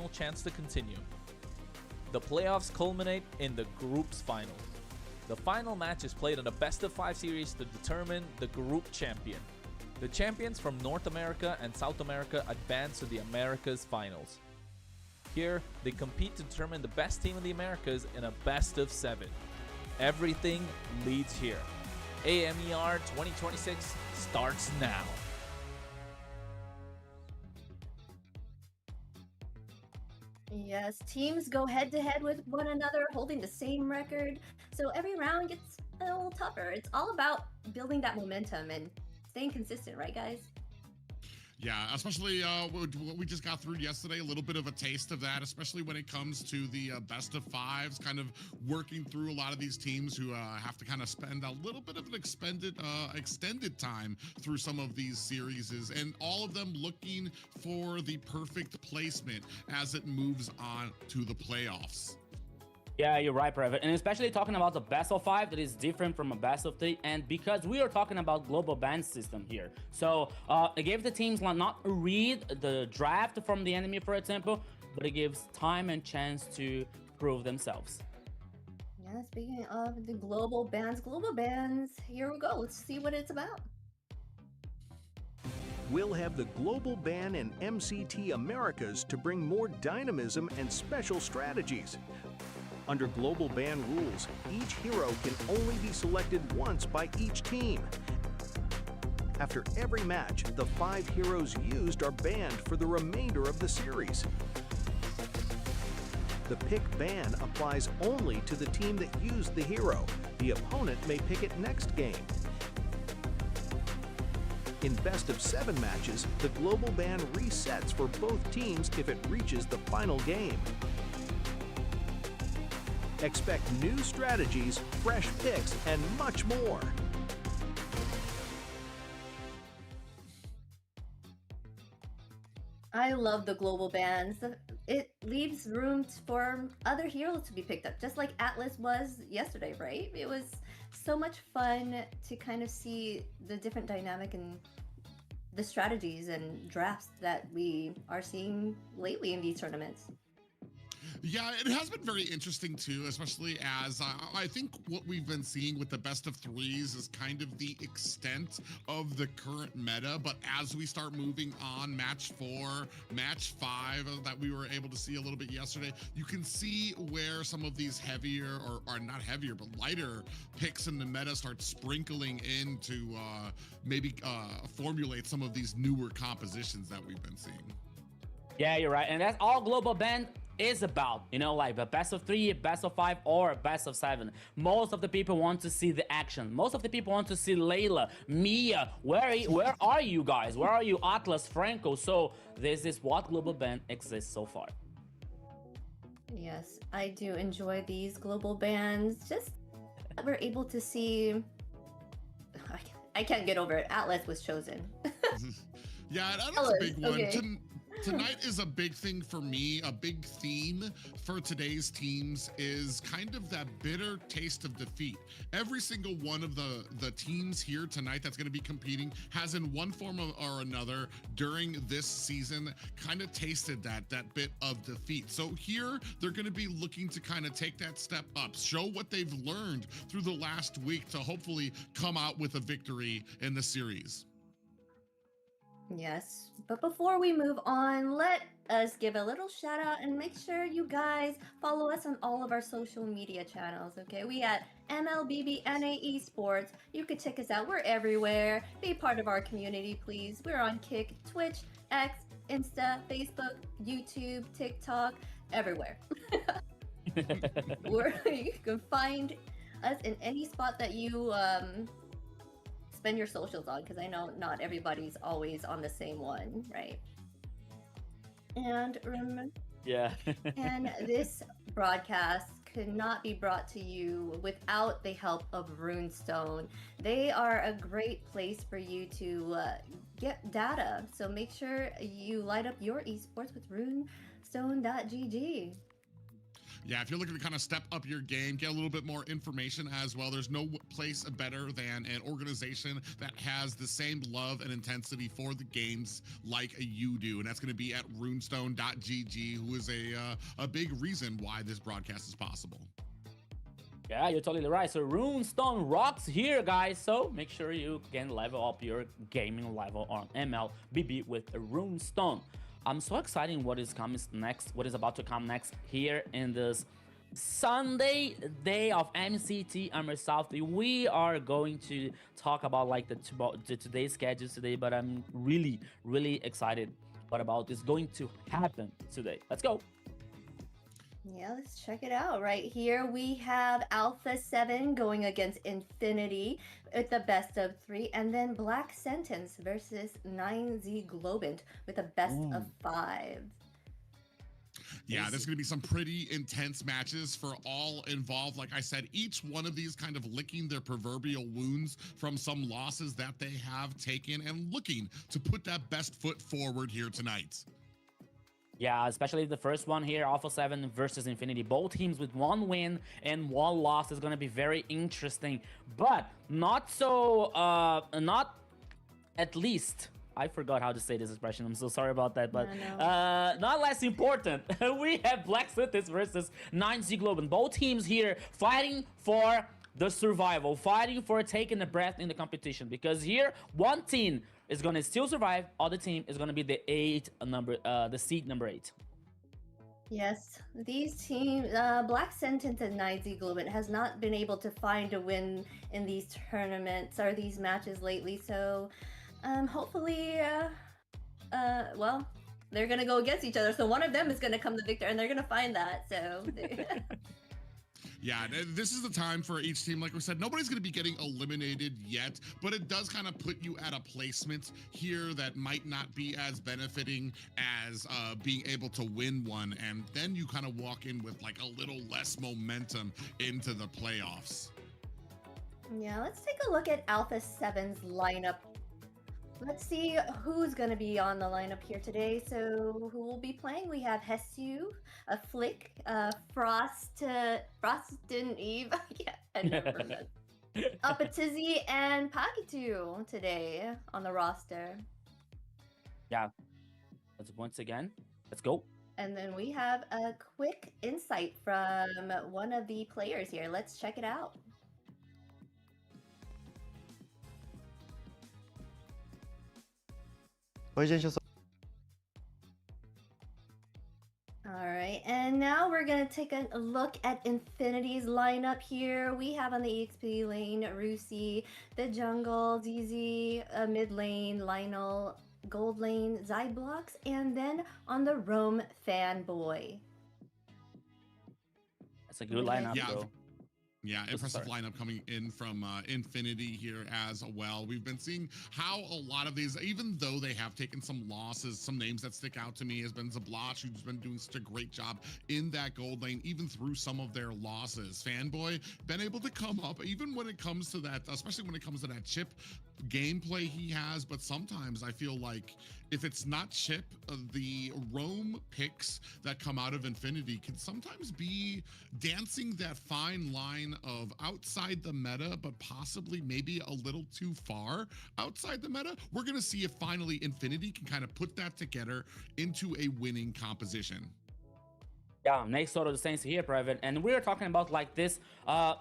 final chance to continue. The playoffs culminate in the group's final. The final match is played in a best-of-5 series to determine the group champion. The champions from North America and South America advance to the Americas finals. Here, they compete to determine the best team in the Americas in a best-of-7. Everything leads here. AMER 2026 starts now. Yes, teams go head-to-head with one another, holding the same record. So every round gets a little tougher. It's all about building that momentum and staying consistent, right, guys? Yeah, especially what we just got through yesterday, a little bit of a taste of that, especially when it comes to the best of fives, kind of working through a lot of these teams who have to kind of spend a little bit of an extended time through some of these series, and all of them looking for the perfect placement as it moves on to the playoffs. Yeah, you're right, Private. And especially talking about the best of 5 that is different from a best of 3. And because we are talking about global ban system here. So it gives the teams not read the draft from the enemy, for example, but it gives time and chance to prove themselves. Yeah, speaking of the global bans, here we go. Let's see what it's about. We'll have the global ban and MCT Americas to bring more dynamism and special strategies. Under global ban rules, each hero can only be selected once by each team. After every match, the 5 heroes used are banned for the remainder of the series. The pick ban applies only to the team that used the hero. The opponent may pick it next game. In best-of-7 matches, the global ban resets for both teams if it reaches the final game. Expect new strategies, fresh picks, and much more. I love the global bans. It leaves room for other heroes to be picked up, just like Atlas was yesterday, right? It was so much fun to kind of see the different dynamic and the strategies and drafts that we are seeing lately in these tournaments. Yeah, it has been very interesting too, especially as I think what we've been seeing with the best of 3s is kind of the extent of the current meta. But as we start moving on, match 4, match 5 that we were able to see a little bit yesterday, you can see where some of these heavier or not heavier, but lighter picks in the meta start sprinkling in to maybe formulate some of these newer compositions that we've been seeing. Yeah, you're right. And that's all global ban is about, you know, like a best of 3, best of 5, or a best of 7. Most of the people want to see the action. Most of the people want to see Layla, Mia. Where are you guys? Where are you, Atlas, Franco? So this is what global ban exists so far. Yes, I do enjoy these global bans. Just we're able to see. I can't get over it. Atlas was chosen. Yeah, that's a big one. Okay. Tonight is a big thing for me. A big theme for today's teams is kind of that bitter taste of defeat. Every single one of the teams here tonight that's going to be competing has in one form or another during this season kind of tasted that bit of defeat. So here they're going to be looking to kind of take that step up, show what they've learned through the last week to hopefully come out with a victory in the series. Yes, but before we move on, let us give a little shout out and make sure you guys follow us on all of our social media channels, okay? We at MLBBNA Esports. You can check us out. We're everywhere. Be part of our community, please. We're on Kick, Twitch, X, Insta, Facebook, YouTube, TikTok, everywhere. You can find us in any spot that you spend your socials on, because I know not everybody's always on the same one, right? And remember, yeah. And this broadcast could not be brought to you without the help of Runestone. They are a great place for you to get data, so make sure you light up your esports with runestone.gg. Yeah, if you're looking to kind of step up your game, get a little bit more information as well, there's no place better than an organization that has the same love and intensity for the games like you do. And that's going to be at runestone.gg, who is a big reason why this broadcast is possible. Yeah, you're totally right. So Runestone rocks here, guys. So make sure you can level up your gaming level on MLBB with Runestone. I'm so excited what is coming next, what is about to come next here in this Sunday day of MCT Amer South. We are going to talk about like the today's schedules today, but I'm really excited what about is going to happen today. Let's go. Yeah, let's check it out. Right here we have Alpha 7 going against Infinity with the best of 3, and then Black Sentence versus 9Z Globant with a best of 5. Yeah, there's going to be some pretty intense matches for all involved. Like I said, each one of these kind of licking their proverbial wounds from some losses that they have taken and looking to put that best foot forward here tonight. Yeah, especially the first one here, Alpha 7 versus Infinity. Both teams with 1 win and 1 loss is going to be very interesting. But not so, not at least, I forgot how to say this expression. I'm so sorry about that. But not less important, we have Black Sentence versus 9Z Globant. Both teams here fighting for the survival, fighting for taking a breath in the competition. Because here, one team is gonna still survive, other team is gonna be the the seed number 8. Yes, these teams, Black Sentence and 9Z Globant has not been able to find a win in these tournaments or these matches lately. So, hopefully, well, they're gonna go against each other. So one of them is gonna come the victor, and they're gonna find that. So. Yeah, this is the time for each team. Like we said, nobody's going to be getting eliminated yet, but it does kind of put you at a placement here that might not be as benefiting as being able to win one. And then you kind of walk in with like a little less momentum into the playoffs. Yeah, let's take a look at Alpha 7's lineup. Let's see who's going to be on the lineup here today. So who will be playing? We have Hessu, Flick, Frostin Eve, yeah, I never remember that. Apatizzi and Pakitu today on the roster. Yeah, let's once again, let's go. And then we have a quick insight from one of the players here. Let's check it out. Oi, gente, eu sou... All right, and now we're gonna take a look at Infinity's lineup here. We have on the EXP lane, Rusi, the jungle, ZZ, mid lane, Lionel, gold lane, Zyblox, and then on the roam, Fanboy. That's a good lineup, bro. Yeah, impressive lineup coming in from Infinity here as well. We've been seeing how a lot of these, even though they have taken some losses, some names that stick out to me has been Zablosh, who's been doing such a great job in that gold lane, even through some of their losses. Fanboy, been able to come up, even when it comes to that, especially when it comes to that chip gameplay he has, but sometimes I feel like if it's not chip, the roam picks that come out of Infinity can sometimes be dancing that fine line of outside the meta, but possibly maybe a little too far outside the meta. We're gonna see if finally Infinity can kind of put that together into a winning composition. Yeah, makes sort of the sense here, Private. And we're talking about like this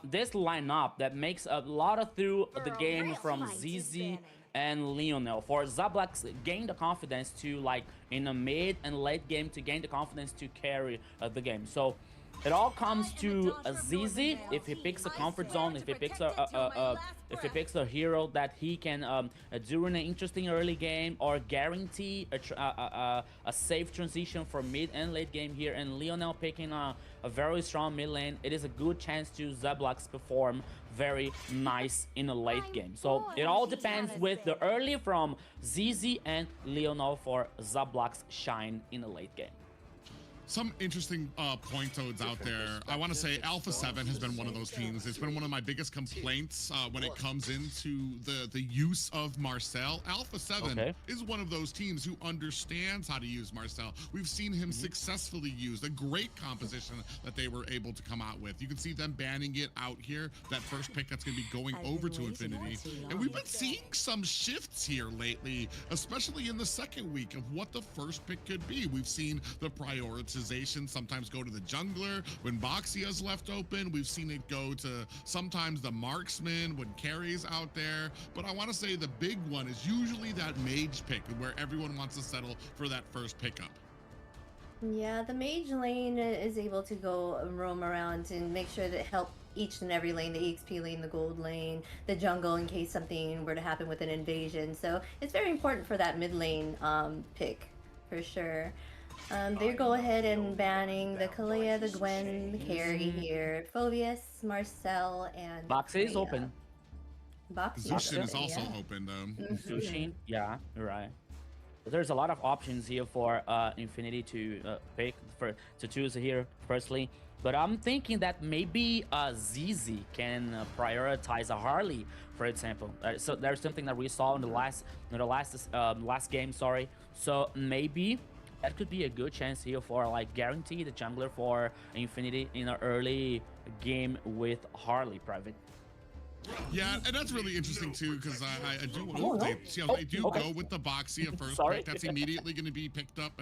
this lineup that makes a lot of through the game from ZZ and Lionel. For Zablax gain the confidence to like in a mid and late game to gain the confidence to carry the game. So it all comes to ZZ if he picks a comfort zone, if he picks a hero that he can during an interesting early game or guarantee a safe transition for mid and late game here, and Lionel picking a very strong mid lane, it is a good chance to Zablax perform very nice in a late game. So it all depends with the early from ZZ and Lionel for Zablax shine in a late game. Some interesting point toads out there. I want to say Alpha 7 has been one of those teams. It's been one of my biggest complaints when it comes into the use of Marcel. Alpha 7 is one of those teams who understands how to use Marcel. We've seen him successfully use a great composition that they were able to come out with. You can see them banning it out here. That first pick that's going to be going over to Infinity. And we've been seeing some shifts here lately, especially in the second week of what the first pick could be. We've seen the prioritization sometimes go to the jungler when Boxia's left open. We've seen it go to sometimes the marksman when Carrie's out there. But I want to say the big one is usually that mage pick where everyone wants to settle for that first pickup. Yeah, the mage lane is able to go and roam around and make sure that help each and every lane, the EXP lane, the gold lane, the jungle in case something were to happen with an invasion. So it's very important for that mid lane pick for sure. They go ahead and banning the Kalea, the Gwen, the carry here, Phobius, Marcel, and Boxy is open. Zushin is also open though. Zushin, yeah, you're right. But there's a lot of options here for Infinity to pick to choose here firstly. But I'm thinking that maybe ZZ can prioritize a Harley, for example. So there's something that we saw in the last game, sorry. So maybe that could be a good chance here for like guarantee the jungler for Infinity in an early game with Harley private. Yeah, and that's really interesting too, because I do they do go with the Boxia first pick. That's immediately going to be picked up.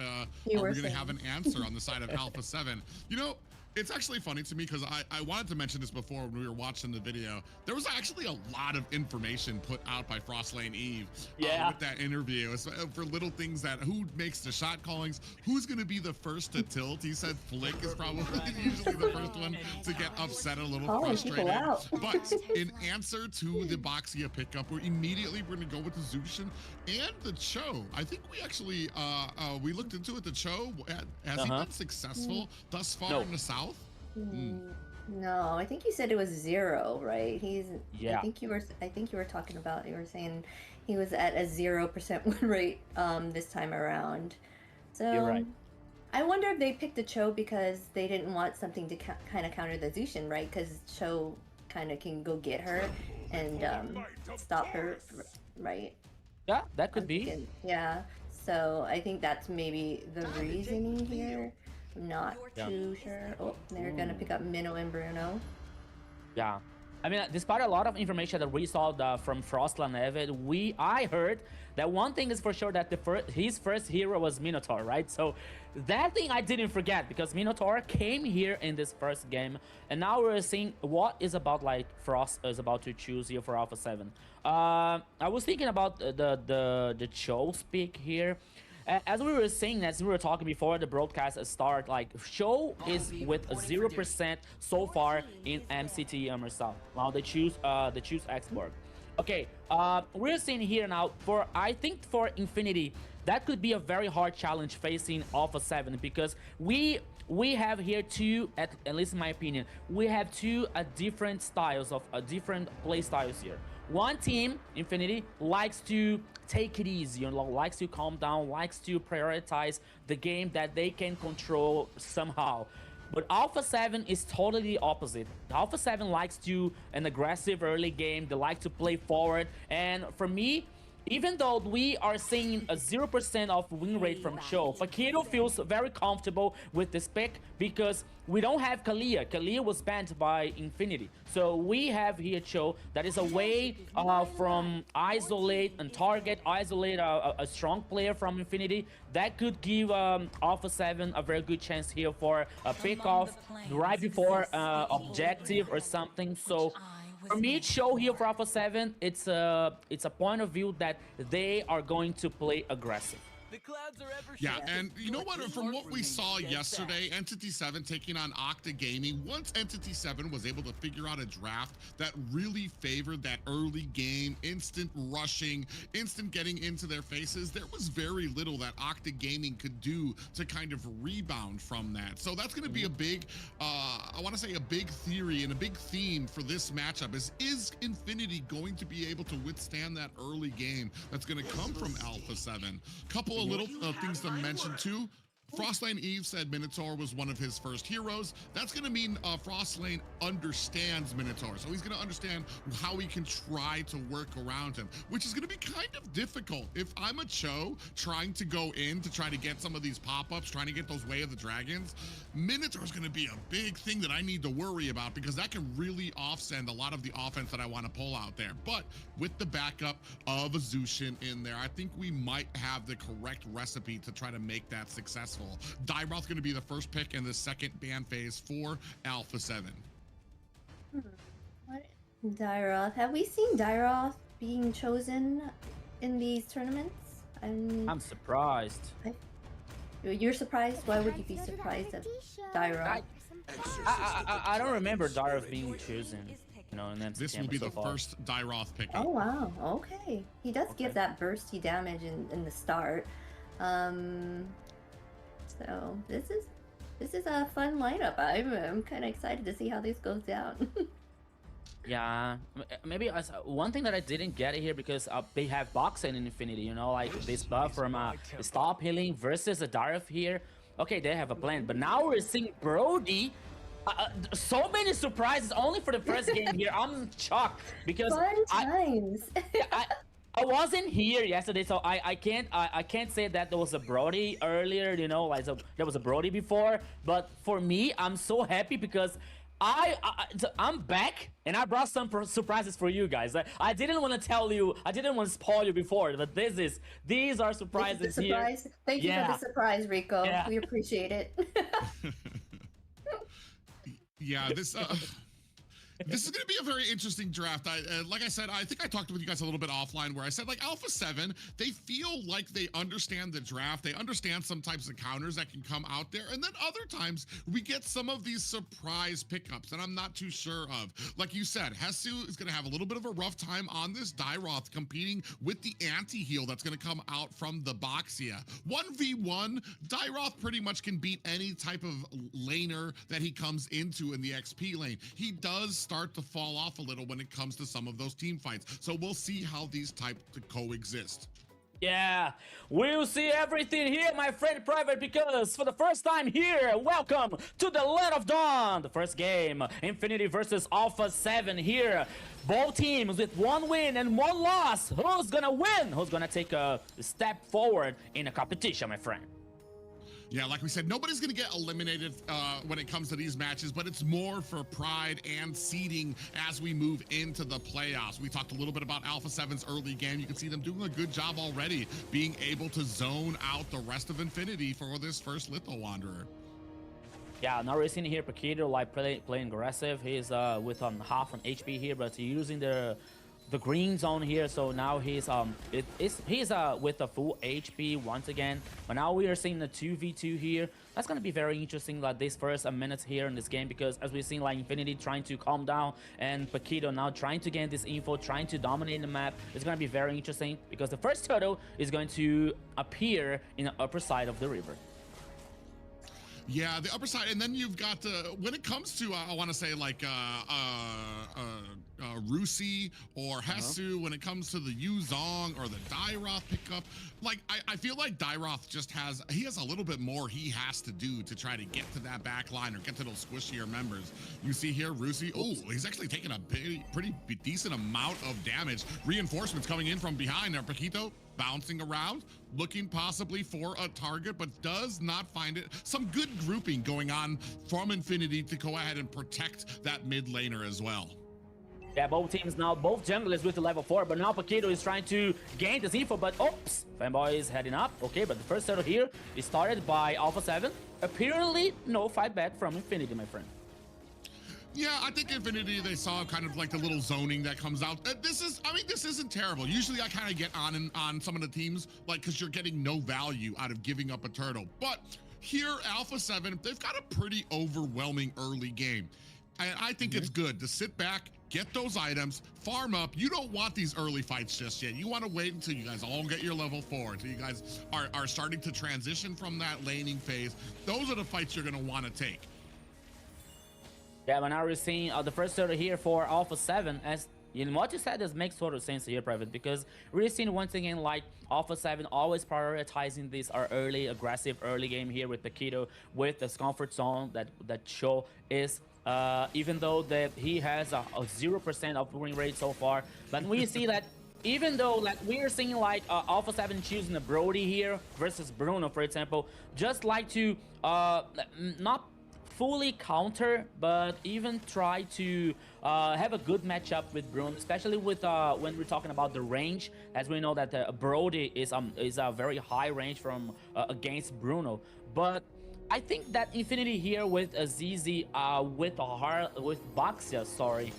We're going to have an answer on the side of Alpha 7. You know, it's actually funny to me because I wanted to mention this before when we were watching the video. There was actually a lot of information put out by Frostlane Eve with that interview for little things that who makes the shot callings, who's going to be the first to tilt. He said Flick is probably usually the first one to get upset, a little frustrated. But in answer to the Boxia pickup, we're going to go with the Zushin and the Cho. I think we actually we looked into it. The Cho has he been successful thus far in the South? No, I think you said it was 0, right? Yeah. I think you were talking about, you were saying he was at a 0% win rate this time around. So you're right. I wonder if they picked the Cho because they didn't want something to kind of counter the Zushin, right? Because Cho kind of can go get her and stop her, right? Yeah, that could be. Yeah, so I think that's maybe the reasoning here. I'm not too sure. Oh, they're gonna pick up Minnow and Bruno. Yeah, I mean, despite a lot of information that we saw from Frostland Evid, I heard that one thing is for sure that his first hero was Minotaur, right? So that thing I didn't forget because Minotaur came here in this first game, and now we're seeing what is about like Frost is about to choose here for Alpha 7. I was thinking about the Cho's pick here. As we were saying, as we were talking before the broadcast start, like Cho is with 0% so far in MCT Amer South. Now they choose Xborg. Okay, we're seeing here now I think for Infinity that could be a very hard challenge facing Alpha 7 because we have here two, at least in my opinion, we have two different styles of different play styles here. One team, Infinity, likes to take it easy, likes to calm down, likes to prioritize the game that they can control somehow. But Alpha 7 is totally the opposite. Alpha 7 likes to an aggressive early game, they like to play forward, and for me, even though we are seeing a 0% of win rate from Cho, Fakiro feels very comfortable with this pick because we don't have Kalea. Kalea was banned by Infinity. So we have here Cho that is a way from isolate and target, isolate a strong player from Infinity. That could give Alpha 7 a very good chance here for a pick off right before objective or something. So for me, Cho here for Alpha 7, it's a point of view that they are going to play aggressive. Yeah, and you know what? From what we saw yesterday, Entity 7 taking on Octa Gaming, once Entity 7 was able to figure out a draft that really favored that early game, instant rushing, instant getting into their faces, there was very little that Octa Gaming could do to kind of rebound from that. So that's going to be a big, I want to say a big theory and a big theme for this matchup is Infinity going to be able to withstand that early game that's going to come from Alpha 7? Couple of little things to mention too. Frostlane Eve said Minotaur was one of his first heroes. That's going to mean Frostlane understands Minotaur. So he's going to understand how he can try to work around him, which is going to be kind of difficult. If I'm a Cho trying to go in to try to get some of these pop-ups, trying to get those Way of the Dragons, Minotaur is going to be a big thing that I need to worry about because that can really offset a lot of the offense that I want to pull out there. But with the backup of a Zushin in there, I think we might have the correct recipe to try to make that successful. Dairoth's going to be the first pick in the second ban phase for Alpha 7. What? Dairoth. Have we seen Dairoth being chosen in these tournaments? I'm surprised. You're surprised? Why would you be surprised at Dairoth? I don't remember Dairoth being chosen. You know, and then this will be the first Dairoth pick. Oh wow, okay. He does give that bursty damage in the start. So this is a fun lineup. I'm kind of excited to see how this goes down. Yeah, maybe one thing that I didn't get here because they have boxing in Infinity, you know, like this buff from stop healing versus a Dairoth here. Okay, they have a plan, but now we're seeing Brody. So many surprises only for the first game here. I'm shocked because fun times. I wasn't here yesterday, so I can't say that there was a Brody earlier, you know, like so there was a Brody before. But for me, I'm so happy because I'm back and I brought some surprises for you guys. I didn't want to tell you, I didn't want to spoil you before, but these are surprises here. Thank you for the surprise, Rico. Yeah. We appreciate it. Yeah, this is going to be a very interesting draft. Like I said, I think I talked with you guys a little bit offline where I said, like, Alpha 7, they feel like they understand the draft. They understand some types of counters that can come out there. And then other times we get some of these surprise pickups that I'm not too sure of. Like you said, GESSSS is going to have a little bit of a rough time on this Dairoth competing with the anti-heal that's going to come out from the Boxia. 1v1, Dairoth pretty much can beat any type of laner that he comes into in the XP lane. He does start to fall off a little when it comes to some of those team fights. So we'll see how these types coexist. Yeah, we'll see everything here, my friend Private, because for the first time here, welcome to the Land of Dawn. The first game, Infinity versus Alpha 7 here. Both teams with 1 win and 1 loss. Who's gonna win? Who's gonna take a step forward in a competition, my friend? Yeah, like we said, nobody's going to get eliminated when it comes to these matches, but it's more for pride and seeding as we move into the playoffs. We talked a little bit about Alpha 7's early game. You can see them doing a good job already, being able to zone out the rest of Infinity for this first Litho Wanderer. Yeah, now we're seeing here Paquito like playing aggressive. He's with half an HP here, but he's using the green zone here, so now he's with a full HP once again. But now we are seeing the 2v2 here. That's gonna be very interesting, like this first minutes here in this game, because as we've seen, like Infinity trying to calm down and Paquito now trying to gain this info, trying to dominate the map. It's gonna be very interesting because the first turtle is going to appear in the upper side of the river. Yeah, the upper side, and then you've got when it comes to I want to say like Rusi or GESSSS, when it comes to the Yuzong or the Dairoth pickup, like I feel like Dairoth just has a little bit more he has to do to try to get to that back line or get to those squishier members. You see here Rusi, oh, he's actually taking a pretty decent amount of damage. Reinforcements coming in from behind there. Paquito bouncing around, looking possibly for a target, but does not find it. Some good grouping going on from Infinity to go ahead and protect that mid laner as well. Yeah, both teams now, both junglers with the level 4, but now Paquito is trying to gain this info, but oops, Fanboy is heading up. Okay, but the first turtle here is started by Alpha 7. Apparently, no fight back from Infinity, my friend. Yeah, I think Infinity, they saw kind of like the little zoning that comes out. This isn't terrible. Usually I kind of get on some of the teams, like, because you're getting no value out of giving up a turtle. But here, Alpha 7, they've got a pretty overwhelming early game. And I think it's good to sit back, get those items, farm up. You don't want these early fights just yet. You want to wait until you guys all get your level 4, until you guys are starting to transition from that laning phase. Those are the fights you're going to want to take. Yeah, but now we're seeing the first turtle here for Alpha 7 as And what you said does make sort of sense here, Private, because we're seeing once again like Alpha 7 always prioritizing this early, aggressive early game here with Paquito, with this comfort zone that Show is. Even though that he has a 0% of win rate so far, but we see that even though like we're seeing like Alpha 7 choosing a Brody here versus Bruno, for example, just like to not fully counter, but even try to have a good matchup with Bruno, especially with when we're talking about the range, as we know that Brody is a very high range from against Bruno. But I think that Infinity here with ZZ with Baxia, sorry,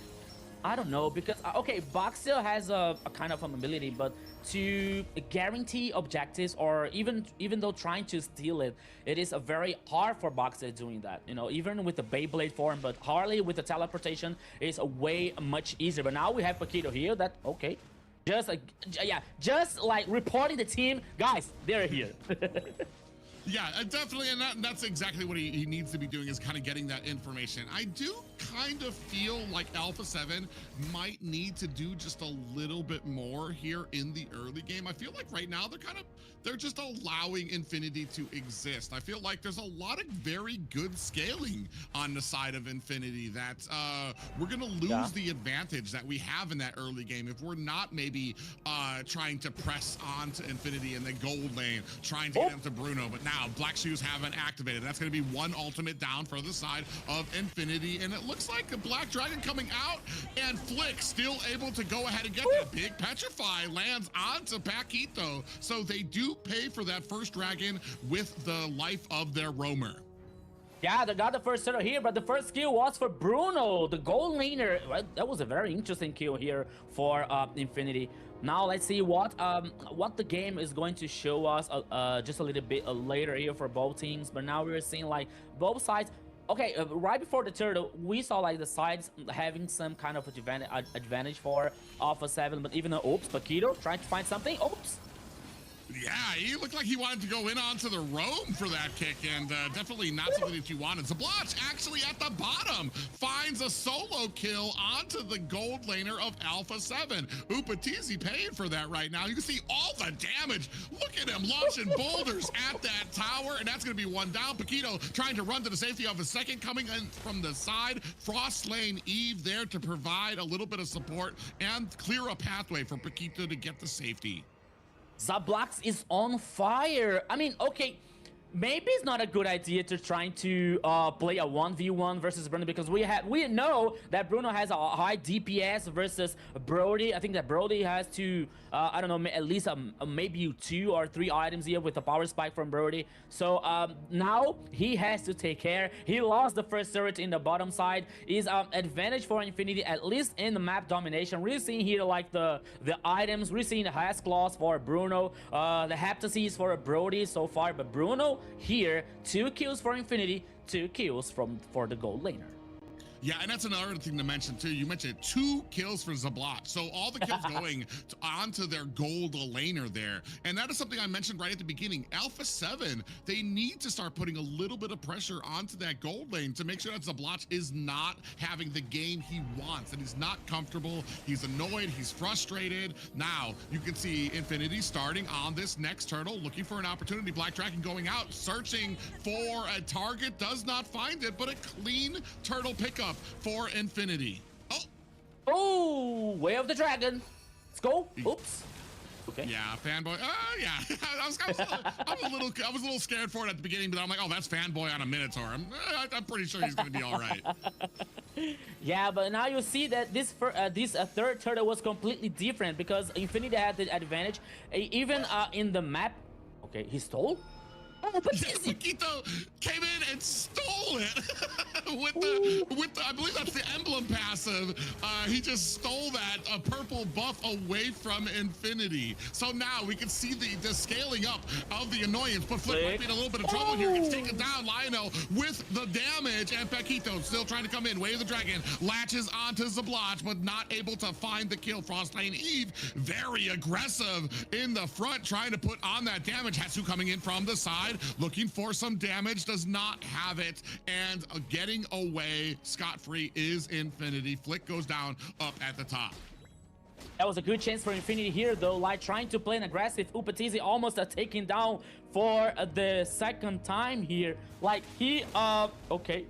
I don't know, because okay, Baxia has a kind of an ability, but to guarantee objectives, or even though trying to steal it, it is a very hard for Baxia doing that. You know, even with the Beyblade form, but Harley with the teleportation is a way much easier. But now we have Paquito here. That okay, just yeah, just like reporting the team, guys, they're here. Yeah, definitely, and that's exactly what he needs to be doing, is kind of getting that information. I do kind of feel like Alpha 7 might need to do just a little bit more here in the early game. I feel like right now they're just allowing Infinity to exist. I feel like there's a lot of very good scaling on the side of Infinity that we're gonna lose the advantage that we have in that early game if we're not maybe trying to press on to Infinity in the gold lane, trying to get him to Bruno. But now Black Shoes haven't activated. That's going to be one ultimate down for the side of Infinity, and it looks like a Black Dragon coming out, and Flick still able to go ahead and get that big Petrify lands onto Paquito. So they do pay for that first dragon with the life of their roamer. Yeah, they got the first turtle here, but the first kill was for Bruno, the gold laner. Well, that was a very interesting kill here for Infinity. Now let's see what the game is going to show us just a little bit later here for both teams. But now we're seeing like both sides. Okay, right before the turtle, we saw like the sides having some kind of advantage for Alpha 7. But even though, oops, Paquito trying to find something. Oops. Yeah, he looked like he wanted to go in onto the roam for that kick, and definitely not something that you wanted. Zablotch actually at the bottom finds a solo kill onto the gold laner of Alpha 7. Upatizi paying for that right now. You can see all the damage. Look at him launching boulders at that tower, and that's going to be one down. Paquito trying to run to the safety of a second, coming in from the side. Frost Lane Eve there to provide a little bit of support and clear a pathway for Paquito to get the safety. Zablax is on fire. I mean, okay, maybe it's not a good idea to trying to play a 1v1 versus Bruno, because we know that Bruno has a high DPS versus Brody. I think that Brody has to I don't know, at least maybe 2 or 3 items here with the power spike from Brody. So now he has to take care. He lost the first turret in the bottom side. Is advantage for Infinity, at least in the map domination. We're seeing here like the items. We're seeing the Has Claws for Bruno, the Heptases for Brody so far, but Bruno here 2 kills for Infinity, 2 kills for the gold laner. Yeah, and that's another thing to mention too. You mentioned 2 kills for Zablot. So all the kills going onto their gold laner there. And that is something I mentioned right at the beginning. Alpha 7, they need to start putting a little bit of pressure onto that gold lane to make sure that Zablot is not having the game he wants, and he's not comfortable. He's annoyed, he's frustrated. Now you can see Infinity starting on this next turtle, looking for an opportunity. Black Dragon going out, searching for a target, does not find it, but a clean turtle pickup for Infinity. Oh, Way of the Dragon. Let's go. Oops. Okay. Yeah, fanboy. Yeah. I was a little scared for it at the beginning, but I'm like, oh, that's fanboy on a Minotaur. I'm pretty sure he's gonna be all right. Yeah, but now you see that this third turtle was completely different, because Infinity had the advantage, even in the map. Okay, he stole. Oh, but Paquito came in and stole it with the I believe that's the emblem passive. He just stole that purple buff away from Infinity. So now we can see the scaling up of the annoyance. But Flip might be in a little bit of trouble here. Gets taken down. Lionel with the damage, and Paquito still trying to come in. Way of the Dragon latches onto Zablotch, but not able to find the kill. Frostlane Eve very aggressive in the front, trying to put on that damage. Hatsu coming in from the side, looking for some damage, does not have it, and getting away scot-free is Infinity. Flick goes down up at the top. That was a good chance for Infinity here, though. Like trying to play an aggressive. Upatizi almost taken down for the second time here. Like he, okay.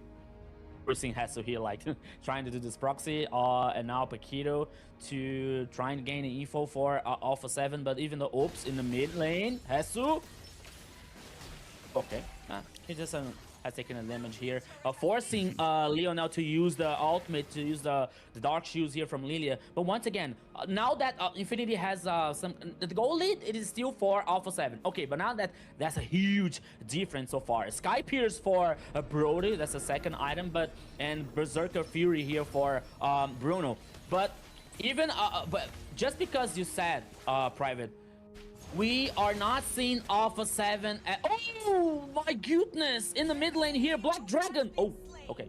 We're seeing Hesu here, like trying to do this proxy, and now Paquito to try and gain info for Alpha 7, but even the oops in the mid lane, Hesu. Okay, he just has taken a damage here, forcing Leonel to use the ultimate, to use the dark shoes here from Lilia. But once again, now that Infinity has the goal lead, it is still for Alpha 7. Okay, but now that's a huge difference so far. Sky Pierce for Brody, that's the second item, and Berserker Fury here for Bruno. But even but just because you said Private, we are not seeing Alpha 7 at... Oh my goodness! In the mid lane here, Black Dragon! Oh, okay.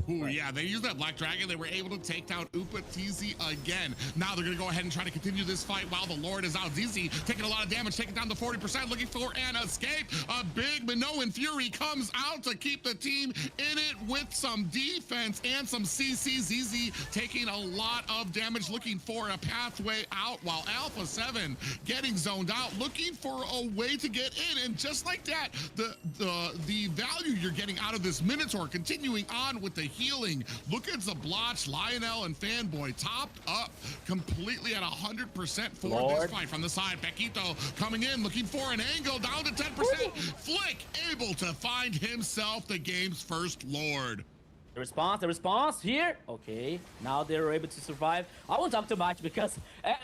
Ooh, yeah, they used that Black Dragon. They were able to take down Upatizi again. Now they're going to go ahead and try to continue this fight while the Lord is out. ZZ taking a lot of damage, taking down to 40%, looking for an escape. A big Minoan Fury comes out to keep the team in it with some defense and some CC. ZZ taking a lot of damage, looking for a pathway out, while Alpha 7 getting zoned out, looking for a way to get in. And just like that, the value you're getting out of this Minotaur continuing on with the healing. Look at Zablotch, Lionel, and Fanboy topped up completely at 100% for this fight. From the side, Paquito coming in, looking for an angle, down to 10%. Flick able to find himself the game's first Lord. The response here. Okay, now they're able to survive. I won't talk too much because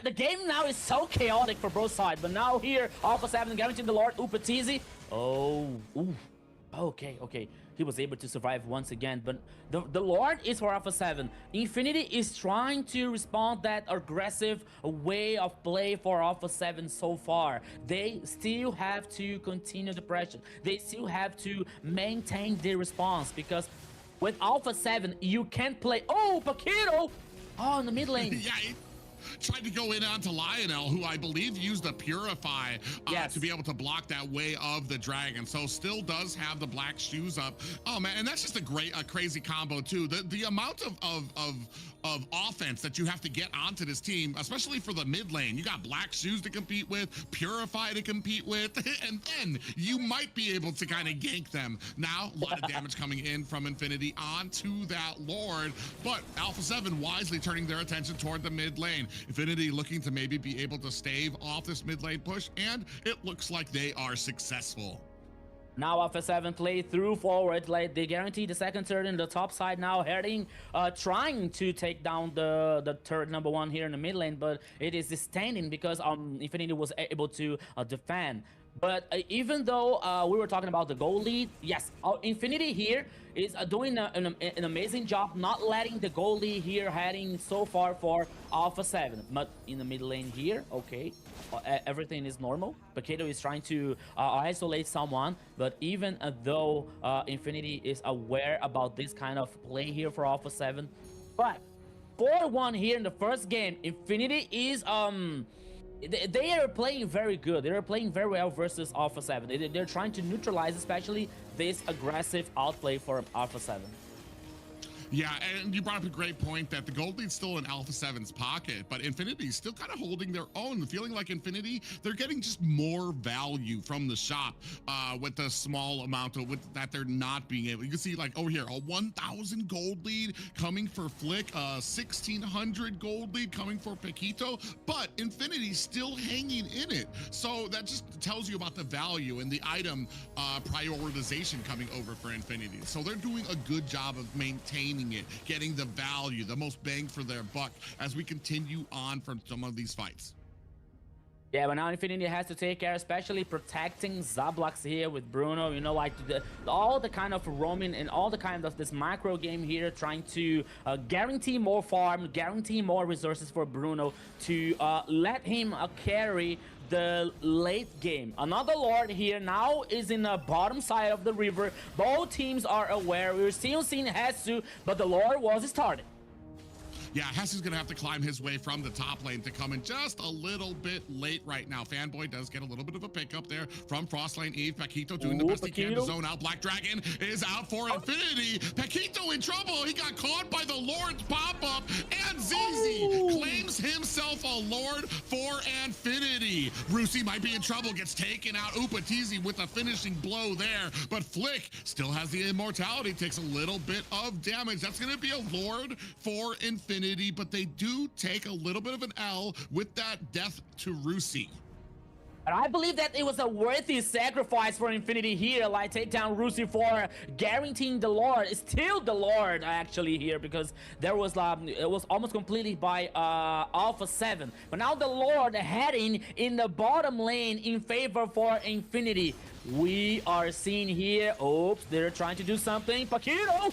the game now is so chaotic for both sides. But now here, Alpha 7 guaranteeing the Lord, Upatizi. Oh, ooh. Okay. He was able to survive once again, but the Lord is for Alpha 7. Infinity is trying to respond that aggressive way of play for Alpha 7 so far. They still have to continue the pressure. They still have to maintain their response, because with Alpha 7, you can't play... Oh, Paquito! Oh, in the mid lane. Yeah, tried to go in onto Lionel, who I believe used the Purify to be able to block that way of the dragon. So still does have the black shoes up. Oh man, and that's just a crazy combo too. The amount of offense that you have to get onto this team, especially for the mid lane. You got black shoes to compete with, Purify to compete with, and then you might be able to kind of gank them. Now, a lot of damage coming in from Infinity onto that Lord, but Alpha 7 wisely turning their attention toward the mid lane. Infinity looking to maybe be able to stave off this mid lane push, and it looks like they are successful. Now Alpha 7 play through forward, like they guarantee the second turret in the top side now, heading, trying to take down the turret number 1 here in the mid lane, but it is standing because Infinity was able to defend. But even though we were talking about the goal lead, yes, Infinity here is doing an amazing job not letting the goal lead here heading so far for Alpha 7. But in the mid lane here, okay, everything is normal. Paquito is trying to isolate someone, but even though Infinity is aware about this kind of play here for Alpha 7, but 4-1 here in the first game, Infinity is they are playing very good. They are playing very well versus Alpha 7. They're trying to neutralize especially this aggressive outplay for Alpha 7. Yeah, and you brought up a great point that the gold lead's still in Alpha 7's pocket, but Infinity's still kind of holding their own. Feeling like Infinity, they're getting just more value from the shop with the small amount of that they're not being able. You can see like over here, a 1,000 gold lead coming for Flick, 1,600 gold lead coming for Paquito, but Infinity's still hanging in it. So that just tells you about the value and the item prioritization coming over for Infinity. So they're doing a good job of maintaining it, getting the value, the most bang for their buck as we continue on from some of these fights. Yeah, but now Infinity has to take care, especially protecting Zablox here with Bruno, you know, like all the kind of roaming and all the kind of this macro game here, trying to guarantee more farm, guarantee more resources for Bruno to let him carry the late game. Another Lord here now is in the bottom side of the river. Both teams are aware. We're still seeing Hesu, but the Lord was started. Yeah, GESSS is going to have to climb his way from the top lane to come in just a little bit late right now. Fanboy does get a little bit of a pickup there from Frost Lane Eve. Paquito doing the best he can to zone out. Black Dragon is out for Infinity. Paquito in trouble. He got caught by the Lord's pop-up, and ZZ claims himself a Lord for Infinity. Brucey might be in trouble, gets taken out. Upatizi with a finishing blow there, but Flick still has the immortality, takes a little bit of damage. That's going to be a Lord for Infinity, but they do take a little bit of an L with that death to Rusi. And I believe that it was a worthy sacrifice for Infinity here, like take down Rusi for guaranteeing the Lord. It's still the Lord actually here, because there was it was almost completely by Alpha 7. But now the Lord heading in the bottom lane in favor for Infinity. We are seeing here, oops, they're trying to do something. Paquito!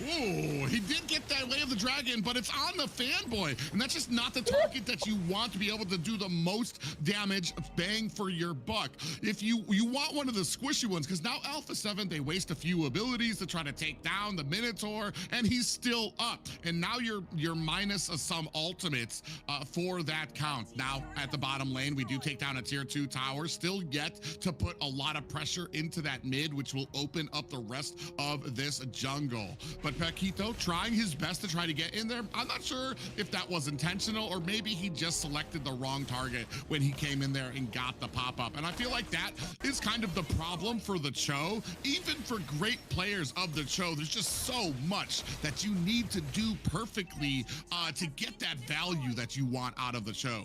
Ooh, he did get that Way of the Dragon, but it's on the Fanboy, and that's just not the target that you want to be able to do the most damage, bang for your buck. If you want one of the squishy ones, because now Alpha 7, they waste a few abilities to try to take down the Minotaur, and he's still up. And now you're minus some ultimates for that count. Now, at the bottom lane, we do take down a tier 2 tower, still yet to put a lot of pressure into that mid, which will open up the rest of this jungle. But Paquito trying his best to try to get in there. I'm not sure if that was intentional, or maybe he just selected the wrong target when he came in there and got the pop-up. And I feel like that is kind of the problem for the Cho. Even for great players of the Cho, there's just so much that you need to do perfectly to get that value that you want out of the Cho.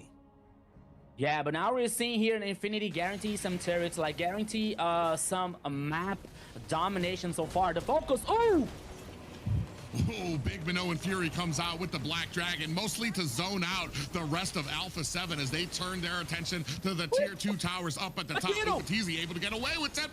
Yeah, but now we're seeing here an Infinity guarantee some turrets, like guarantee some map domination so far. The focus, ooh! Oh, Big Minoan Fury comes out with the Black Dragon, mostly to zone out the rest of Alpha 7 as they turn their attention to the tier 2 towers up at the top. Upatizi able to get away with 10%.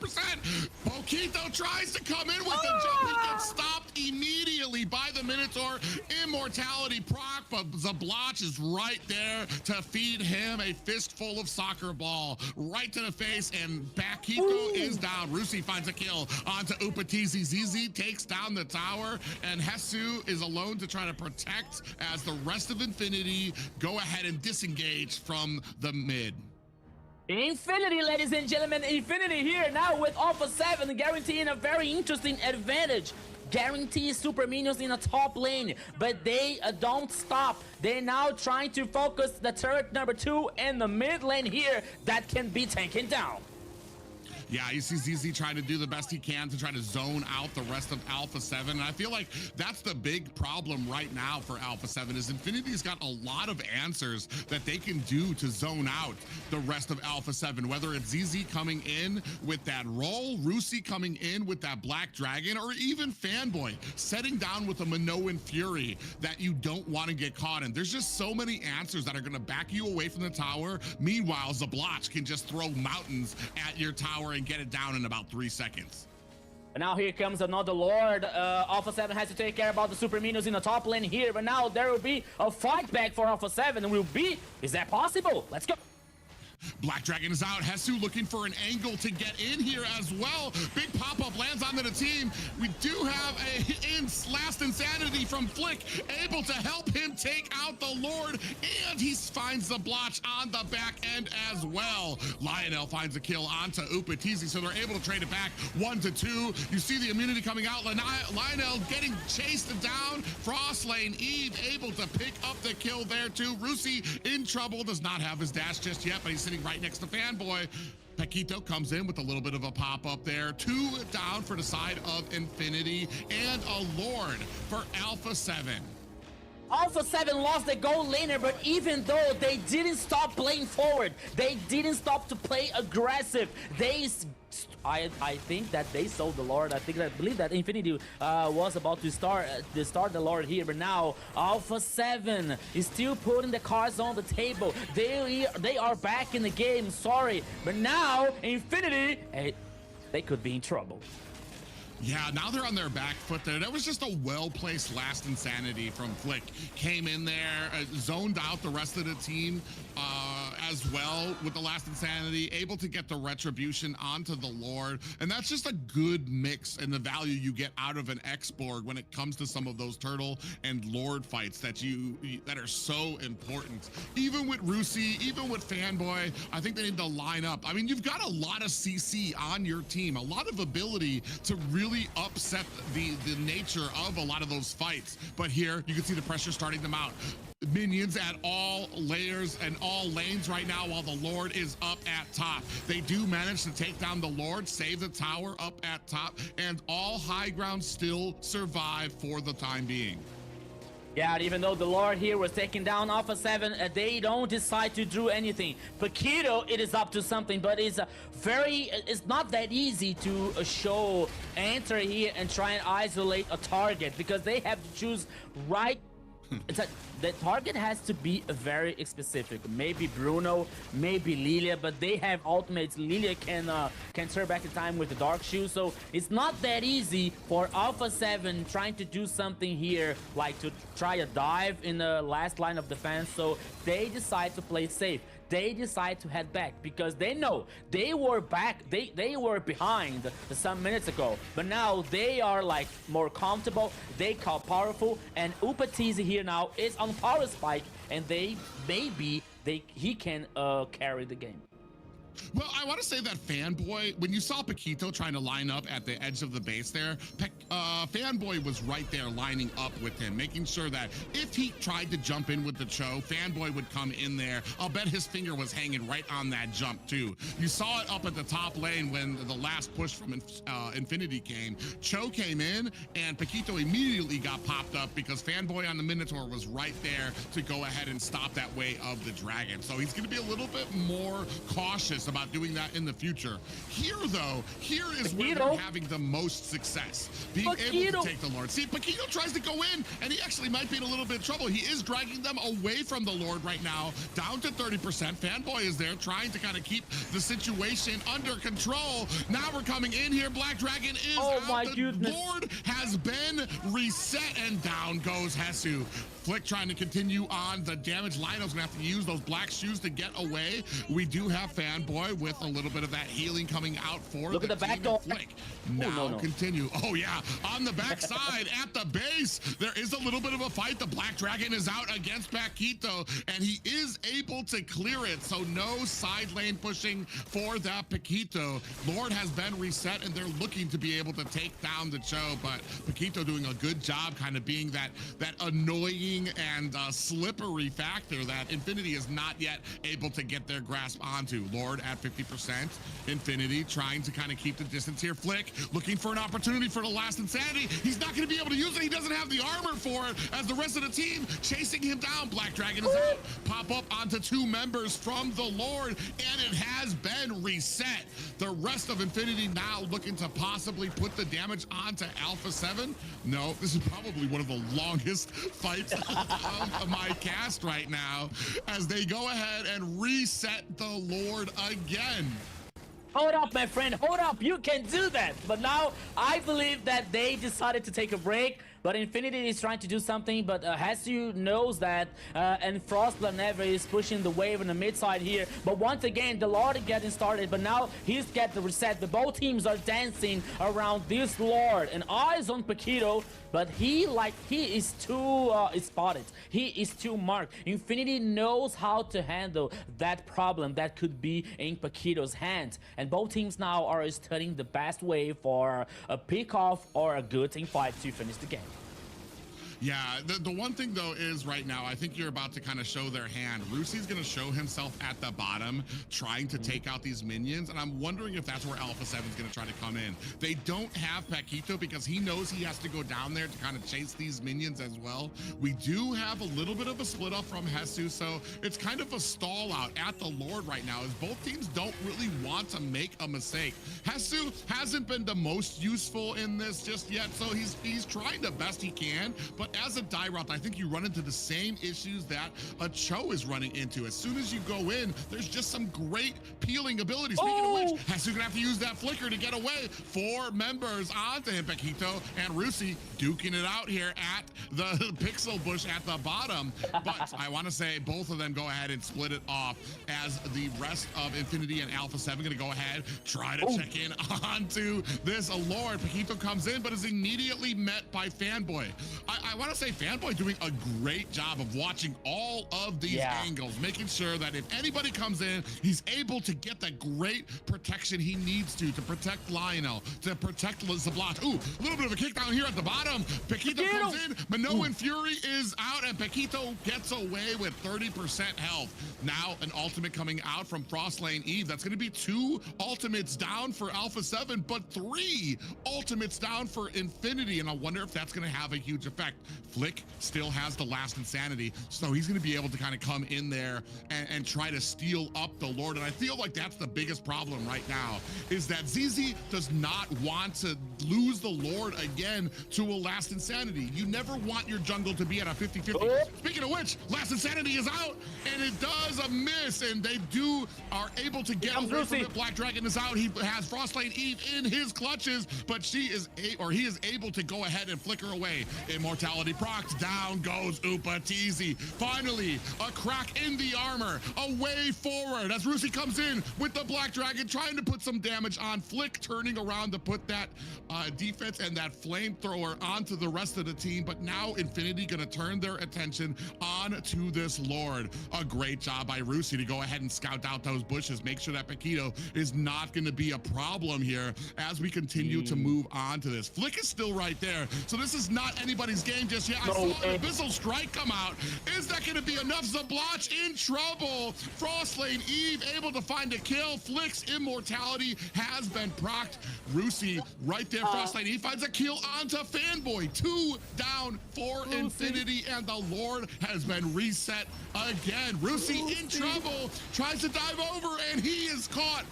Paquito tries to come in with the jump. He gets stopped immediately by the Minotaur. Immortality proc, but Zablotch is right there to feed him a fistful of soccer ball right to the face, and Paquito is down. Rusi finds a kill onto Upatizi. ZZ takes down the tower, and GESSS is alone to try to protect as the rest of Infinity go ahead and disengage from the mid. Infinity, ladies and gentlemen, Infinity here now with Alpha 7 guaranteeing a very interesting advantage. Guarantee super minions in the top lane, but they don't stop. They're now trying to focus the turret number 2 in the mid lane here that can be taken down. Yeah, you see ZZ trying to do the best he can to try to zone out the rest of Alpha 7. And I feel like that's the big problem right now for Alpha 7 is Infinity's got a lot of answers that they can do to zone out the rest of Alpha 7, whether it's ZZ coming in with that roll, Rusi coming in with that Black Dragon, or even Fanboy setting down with a Minoan Fury that you don't want to get caught in. There's just so many answers that are going to back you away from the tower. Meanwhile, Zablotch can just throw mountains at your tower and get it down in about 3 seconds. And now here comes another Lord. Alpha 7 has to take care about the super minions in the top lane here, but now there will be a fight back for Alpha 7 and is that possible? Let's go. Black Dragon is out. GESSS looking for an angle to get in here as well. Big pop-up lands onto the team. We do have a last insanity from Flick, able to help him take out the Lord, and he finds the blotch on the back end as well. Lionel finds a kill onto Upatizi, so they're able to trade it back 1-2. You see the immunity coming out. Lionel getting chased down. Frost Lane Eve able to pick up the kill there too. Rusi in trouble, does not have his dash just yet, but he's sitting right next to Fanboy. Paquito comes in with a little bit of a pop-up there. 2 down for the side of Infinity, and a Lord for Alpha 7. Alpha 7 lost the gold laner, but even though they didn't stop playing forward, they didn't stop to play aggressive. I think that they sold the Lord. I believe that Infinity was about to start the Lord here, but now Alpha 7 is still putting the cards on the table. They are back in the game. Sorry, but now Infinity, they could be in trouble. Yeah, now they're on their back foot there. That was just a well-placed last insanity from Flick. Came in there, zoned out the rest of the team as well with the last Insanity, able to get the retribution onto the Lord. And that's just a good mix in the value you get out of an X-Borg when it comes to some of those Turtle and Lord fights that are so important. Even with Rusi, even with Fanboy, I think they need to line up. I mean, you've got a lot of CC on your team, a lot of ability to really upset the nature of a lot of those fights. But here, you can see the pressure starting them out. Minions at all layers and all lanes right now while the Lord is up at top. They do manage to take down the Lord, save the tower up at top, and all high ground still survive for the time being. Yeah, even though the Lord here was taking down Alpha 7, they don't decide to do anything. Paquito, it is up to something, but it's not that easy to enter here and try and isolate a target, because they have to choose right. The target has to be very specific. Maybe Bruno, maybe Lilia, but they have ultimates. Lilia can turn back in time with the Dark Shoe, so it's not that easy for Alpha 7 trying to do something here, like to try a dive in the last line of defense. So they decide to play safe. They decide to head back because they know they were back, they were behind some minutes ago, but now they are like more comfortable, they call powerful, and Upatizi here now is on power spike, and he can carry the game. Well, I want to say that Fanboy, when you saw Paquito trying to line up at the edge of the base there, Fanboy was right there lining up with him, making sure that if he tried to jump in with the Cho, Fanboy would come in there. I'll bet his finger was hanging right on that jump too. You saw it up at the top lane when the last push from Infinity came. Cho came in and Paquito immediately got popped up because Fanboy on the Minotaur was right there to go ahead and stop that way of the dragon. So he's going to be a little bit more cautious about doing that in the future. Here though, here is where they're having the most success, being able to take the Lord. See, Paquito tries to go in and he actually might be in a little bit of trouble. He is dragging them away from the Lord right now, down to 30%. Fanboy is there trying to kind of keep the situation under control. Now we're coming in here. Black Dragon is out. The Lord has been reset and down goes GESSSS. Flick trying to continue on the damage. Lionel's gonna have to use those black shoes to get away. We do have Fanboy with a little bit of that healing coming out for Look at the back door. Flick. Now continue. Oh yeah, on the back side at the base, there is a little bit of a fight. The Black Dragon is out against Paquito, and he is able to clear it. So no side lane pushing for that Paquito. Lord has been reset, and they're looking to be able to take down the Cho, but Paquito doing a good job kind of being that annoying and slippery factor that Infinity is not yet able to get their grasp onto. Lord at 50%. Infinity trying to kind of keep the distance here. Flick looking for an opportunity for the last Insanity. He's not going to be able to use it. He doesn't have the armor for it as the rest of the team chasing him down. Black Dragon is out. Pop up onto two members from the Lord, and it has been reset. The rest of Infinity now looking to possibly put the damage onto Alpha 7. No, this is probably one of the longest fights of my cast right now as they go ahead and reset the Lord again. Hold up, my friend, hold up, you can do that. But now I believe that they decided to take a break, but Infinity is trying to do something, but GESSSS knows that, and Frostblood Never is pushing the wave in the mid side here. But once again, the Lord is getting started, but now he's get the reset. The both teams are dancing around this Lord, and eyes on Paquito, but he is too spotted. He is too marked. Infinity knows how to handle that problem that could be in Paquito's hands, and both teams now are studying the best way for a pick off or a good team fight to finish the game. Yeah, the one thing though is right now, I think you're about to kind of show their hand. Rusi's gonna show himself at the bottom, trying to take out these minions, and I'm wondering if that's where Alpha 7's gonna try to come in. They don't have Paquito because he knows he has to go down there to kind of chase these minions as well. We do have a little bit of a split up from GESSSS, so it's kind of a stall out at the Lord right now, as both teams don't really want to make a mistake. GESSSS hasn't been the most useful in this just yet, so he's trying the best he can, but as a Dyrot, I think you run into the same issues that a Cho is running into. As soon as you go in, there's just some great peeling abilities. Speaking of which, Hesu's gonna have to use that flicker to get away. 4 members onto him, Paquito and Rusi duking it out here at the pixel bush at the bottom. But I want to say both of them go ahead and split it off as the rest of Infinity and Alpha 7 gonna go ahead, try to check in onto this Lord. Paquito comes in, but is immediately met by Fanboy. I want to say Fanboy doing a great job of watching all of these angles, making sure that if anybody comes in, he's able to get that great protection he needs to protect Lionel, to protect Zablat. Ooh, a little bit of a kick down here at the bottom. Paquito comes in, Minoan Fury is out, and Paquito gets away with 30% health. Now an ultimate coming out from Frostlane Eve. That's going to be 2 ultimates down for Alpha 7, but 3 ultimates down for Infinity, and I wonder if that's going to have a huge effect. Flick still has the last insanity, so he's going to be able to kind of come in there and try to steal up the Lord, and I feel like that's the biggest problem right now, is that ZZ does not want to lose the Lord again to a last insanity. You never want your jungle to be at a 50-50. Speaking of which, last insanity is out, and it does a miss, and they are able to get away from it. Black Dragon is out. He has Frostlane Eve in his clutches, but he is able to go ahead and flicker away. Immortality procs, down goes Upatizi. Finally, a crack in the armor, a way forward as Rusi comes in with the Black Dragon, trying to put some damage on. Flick turning around to put that defense and that flamethrower onto the rest of the team, but now Infinity gonna turn their attention on to this Lord. A great job by Rusi to go ahead and scout out those bushes, make sure that Paquito is not gonna be a problem here as we continue to move on to this. Flick is still right there, so this is not anybody's game just yet. I saw an Abyssal Strike come out. Is that gonna be enough? Zabloch in trouble. Frostlane Eve able to find a kill. Flick's immortality has been procced. Rusi right there. Frostlane Eve finds a kill onto Fanboy. 2 down for Infinity, and the Lord has been reset again. Rusi in trouble, tries to dive over, and he is caught.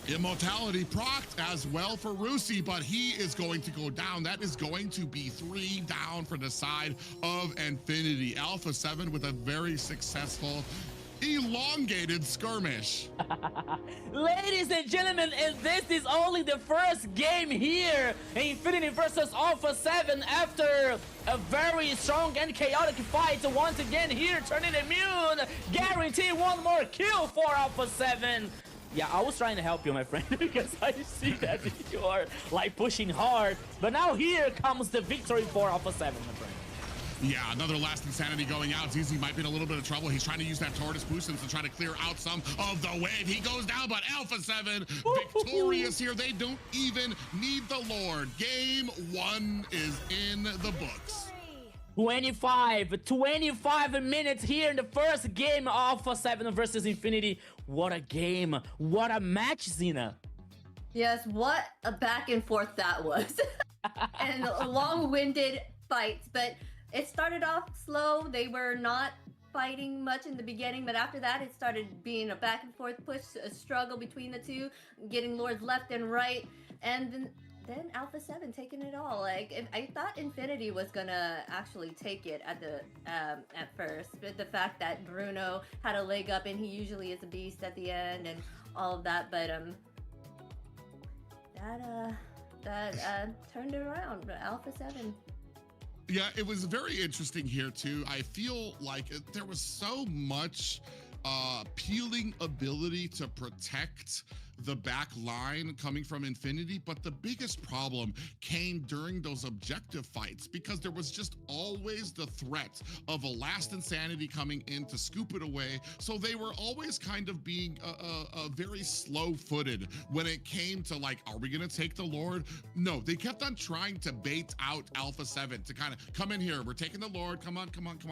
Immortality procced as well for Rusi, but he is going to go down. That is going to be 3 down for the side of Infinity. Alpha 7 with a very successful elongated skirmish. Ladies and gentlemen, and this is only the first game here. Infinity versus Alpha 7 after a very strong and chaotic fight. Once again here, turning immune. Guarantee 1 more kill for Alpha 7. Yeah, I was trying to help you, my friend, because I see that you are like pushing hard. But now here comes the victory for Alpha 7, my friend. Yeah, another last insanity going out. ZZ might be in a little bit of trouble. He's trying to use that Tortoise boost to try to clear out some of the wave. He goes down, but Alpha 7 victorious here. They don't even need the Lord. Game 1 is in the books. 25 minutes here in the first game, Alpha 7 versus Infinity. What a game. What a match, Xena. Yes, what a back and forth that was. And long-winded fights, but it started off slow. They were not fighting much in the beginning, but after that it started being a back and forth push, a struggle between the two, getting lords left and right, and then Alpha 7 taking it all. Like, I thought Infinity was gonna actually take it at the at first, but the fact that Bruno had a leg up and he usually is a beast at the end and all of that, but that turned it around. Alpha 7. Yeah, it was very interesting here too. I feel like there was so much peeling ability to protect the back line coming from Infinity, but the biggest problem came during those objective fights because there was just always the threat of a last insanity coming in to scoop it away. So they were always kind of being very slow-footed when it came to like, are we gonna take the Lord? No, they kept on trying to bait out Alpha 7 to kind of come in here. We're taking the Lord, come on,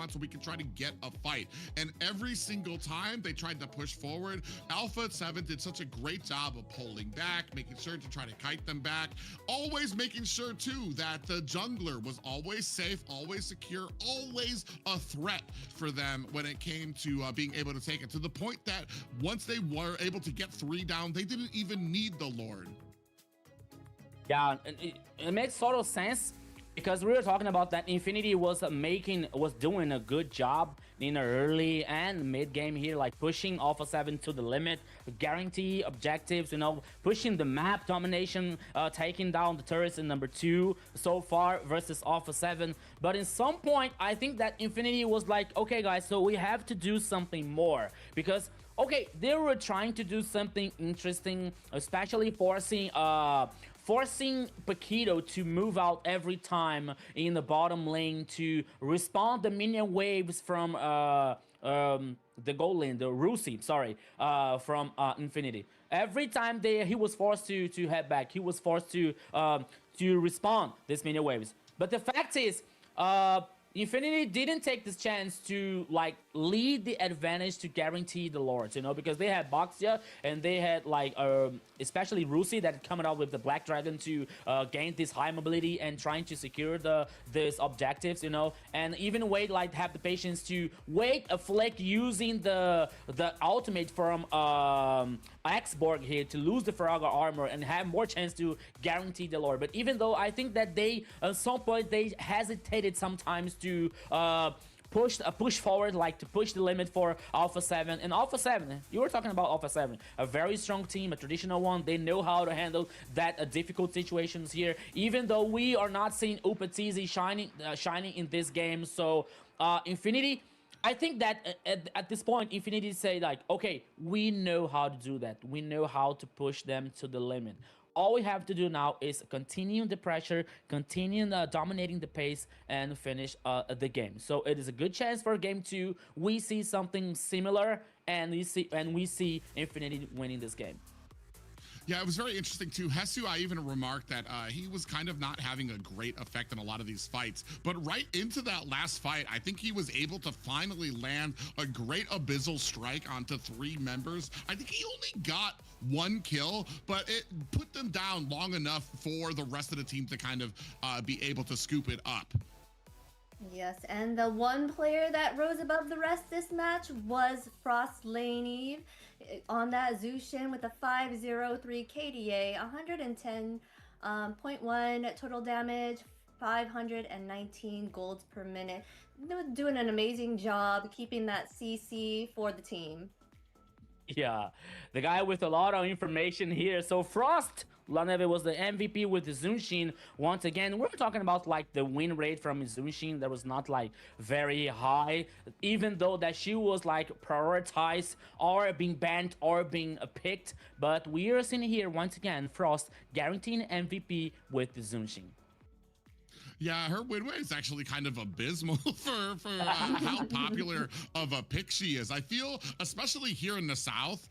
so we can try to get a fight. And every single time they tried to push forward, Alpha 7 did such a great job of pulling back, making sure to try to kite them back, always making sure too that the jungler was always safe, always secure, always a threat for them when it came to being able to take it, to the point that once they were able to get 3 down, they didn't even need the Lord. Yeah, it makes total sense. because we were talking about that Infinity was doing a good job in the early and mid game here, like pushing Alpha 7 to the limit, guarantee objectives, you know, pushing the map domination, taking down the turrets in number 2 so far versus Alpha 7. But in some point, I think that Infinity was like, okay guys, so we have to do something more, because okay, they were trying to do something interesting, especially forcing Paquito to move out every time in the bottom lane to respond the minion waves from the gold lane, the Rusi, sorry, from Infinity. Every time he was forced to head back, he was forced to respond these minion waves. But the fact is, Infinity didn't take this chance to like lead the advantage to guarantee the lords, you know, because they had Boxia and they had like especially Rusi that coming out with the Black Dragon to gain this high mobility and trying to secure these objectives, you know, and even wait, like have the patience to wait a flick using the ultimate from Xborg here to lose the Frogger armor and have more chance to guarantee the lord. But even though I think that they at some point they hesitated sometimes to push forward, like to push the limit for Alpha 7. And Alpha 7, you were talking about Alpha 7, a very strong team, a traditional one. They know how to handle that difficult situations here, even though we are not seeing Upatizi shining in this game. So Infinity, I think that at this point, Infinity say like, okay, we know how to do that. We know how to push them to the limit. All we have to do now is continue the pressure, continue dominating the pace, and finish the game. So it is a good chance for game 2. We see something similar, and we see Infinity winning this game. Yeah, it was very interesting too. Hessu, I even remarked that he was kind of not having a great effect on a lot of these fights. But right into that last fight, I think he was able to finally land a great abyssal strike onto 3 members. I think he only got 1 kill, but it put them down long enough for the rest of the team to kind of be able to scoop it up. Yes, and the one player that rose above the rest this match was Frost Lane on that Zushin with a 503 KDA, 110.1 total damage, 519 golds per minute. Doing an amazing job keeping that CC for the team. Yeah, the guy with a lot of information here. So Frost Laneve was the MVP with the Zunshin. Once again, we're talking about like the win rate from Zunshin that was not like very high, even though that she was like prioritized or being banned or being picked. But we are seeing here once again Frost guaranteeing MVP with the Zunshin. Yeah, her win rate is actually kind of abysmal for how popular of a pick she is. I feel, especially here in the South,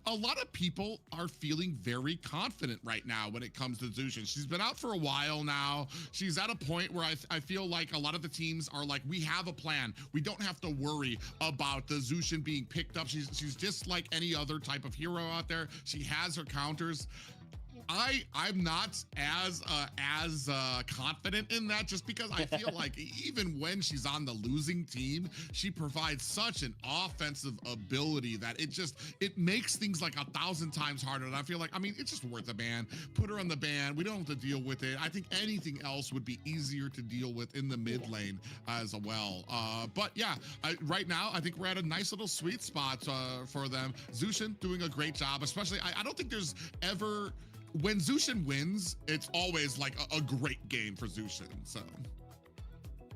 a lot of people are feeling very confident right now when it comes to Zushin. She's been out for a while now. She's at a point where I feel like a lot of the teams are like, we have a plan. We don't have to worry about the Zushin being picked up. She's just like any other type of hero out there. She has her counters. I'm not as confident in that, just because I feel like even when she's on the losing team, she provides such an offensive ability that it makes things like 1,000 times harder. And I feel like, I mean, it's just worth a ban. Put her on the ban. We don't have to deal with it. I think anything else would be easier to deal with in the mid lane as well. But yeah, right now, I think we're at a nice little sweet spot for them. Zushin doing a great job, especially, I don't think there's ever... When Zushin wins, it's always like a great game for Zushin, so.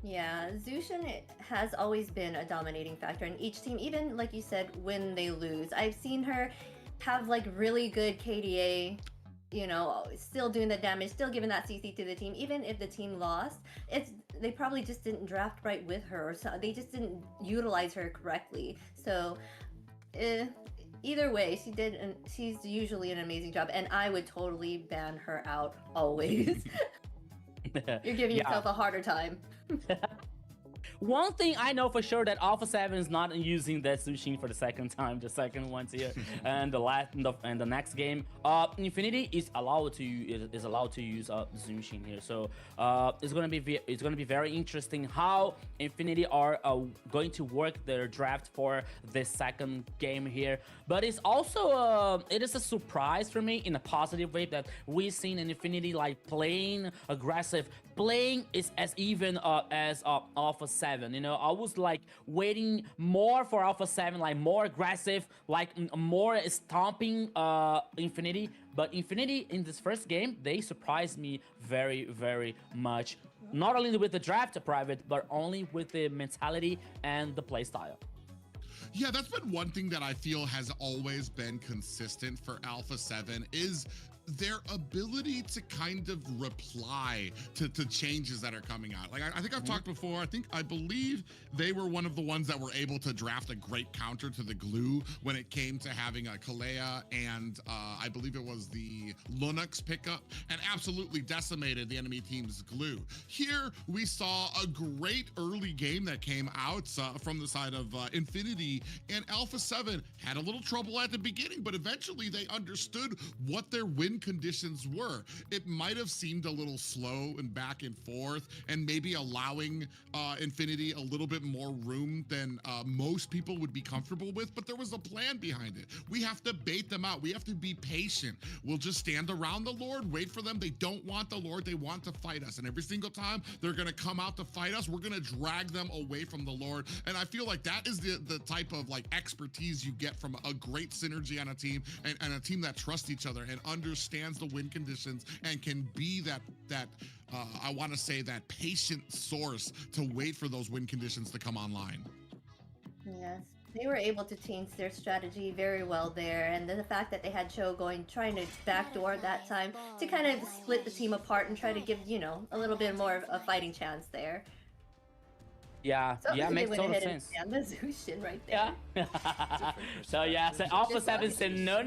Yeah, Zushin has always been a dominating factor in each team, even like you said, when they lose. I've seen her have like really good KDA, you know, still doing the damage, still giving that CC to the team, even if the team lost. They probably just didn't draft right with her, so they just didn't utilize her correctly. So, either way, she's usually an amazing job, and I would totally ban her out always. You're giving yourself a harder time. one thing I know for sure that Alpha 7 is not using that Zushin for the second time, the second ones here, and the next game. Infinity is allowed to use Zushin here, so it's gonna be very interesting how Infinity are going to work their draft for this second game here. But it's also it is a surprise for me in a positive way that we've seen an Infinity like playing aggressive, playing is as even as Alpha 7. You know, I was like waiting more for Alpha 7, like more aggressive, like more stomping Infinity. But Infinity in this first game, they surprised me very, very much. Not only with the draft private, but only with the mentality and the playstyle. Yeah, that's been one thing that I feel has always been consistent for Alpha 7 is their ability to kind of reply to changes that are coming out. Like I think I've talked before, I believe they were one of the ones that were able to draft a great counter to the glue when it came to having a Kalea and I believe it was the Lunux pickup, and absolutely decimated the enemy team's glue. Here we saw a great early game that came out from the side of Infinity, and Alpha 7 had a little trouble at the beginning, but eventually they understood what their win conditions were. It might have seemed a little slow and back and forth, and maybe allowing Infinity a little bit more room than most people would be comfortable with, but there was a plan behind it. We have to bait them out. We have to be patient. We'll just stand around the Lord, wait for them. They don't want the Lord. They want to fight us. And every single time they're going to come out to fight us, we're going to drag them away from the Lord. And I feel like that is the type of like expertise you get from a great synergy on a team, and a team that trusts each other and understands the win conditions and can be that I want to say that patient source to wait for those win conditions to come online. Yes, they were able to change their strategy very well there, and then the fact that they had Cho trying to backdoor that time to kind of split the team apart and try to give, you know, a little bit more of a fighting chance there. Yeah, so yeah, makes total sense. And the Zushin right there. Yeah. So yeah, so Alpha 7 said no,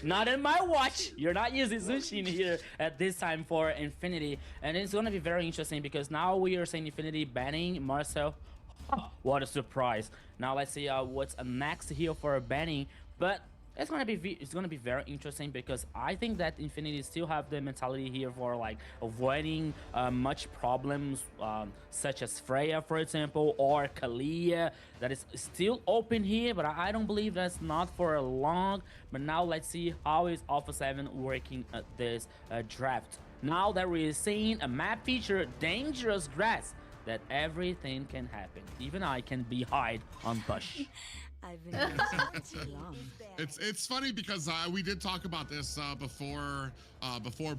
not in my watch. You're not using Zushin here at this time for Infinity, and it's gonna be very interesting because now we are seeing Infinity banning Marcel. What a surprise! Now let's see what's next here for banning, but it's gonna be very interesting because I think that Infinity still have the mentality here for like avoiding much problems such as Freya, for example, or Kalea that is still open here, but I don't believe that's not for long. But now let's see how is Alpha 7 working at this draft. Now that we're seeing a map feature, Dangerous Grass, that everything can happen. Even I can be hide on bush. I've been waiting too long. It's funny because we did talk about this before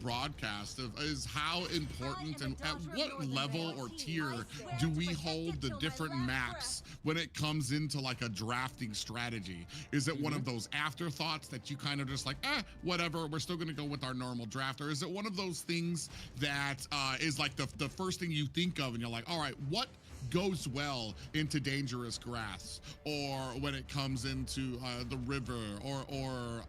broadcast is how important and at what level or tier do we hold the different maps when it comes into like a drafting strategy. Is it one of those afterthoughts that you kind of just like, whatever, we're still gonna go with our normal draft? Or is it one of those things that is like the first thing you think of and you're like, all right, what goes well into Dangerous Grass, or when it comes into the river, or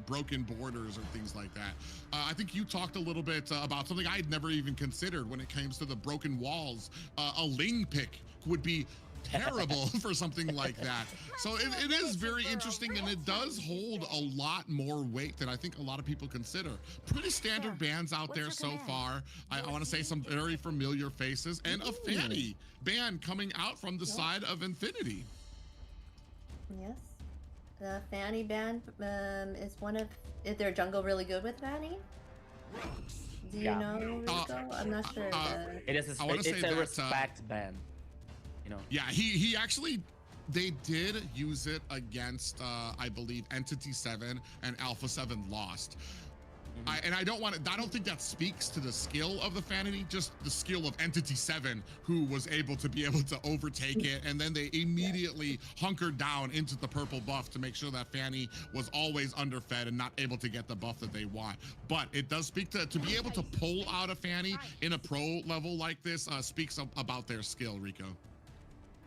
broken borders or things like that. I think you talked a little bit about something I had never even considered when it comes to the broken walls. A Ling pick would be terrible for something like that. So it is very interesting, and it does hold a lot more weight than I think a lot of people consider. Pretty standard bans out there so far. I want to say some very familiar faces, and a Fanny ban coming out from the side of Infinity. Yes, the Fanny ban is one of. Is their jungle really good with Fanny? Do you know, Rico? I'm not sure. It is a respect ban. You know. Yeah, he actually, they did use it against I believe Entity 7, and Alpha 7 lost. And I don't think that speaks to the skill of the Fanny, just the skill of Entity 7, who was able to overtake it, and then they immediately hunkered down into the purple buff to make sure that Fanny was always underfed and not able to get the buff that they want. But it does speak to be able to pull out a Fanny in a pro level like this, speaks about their skill, Rico.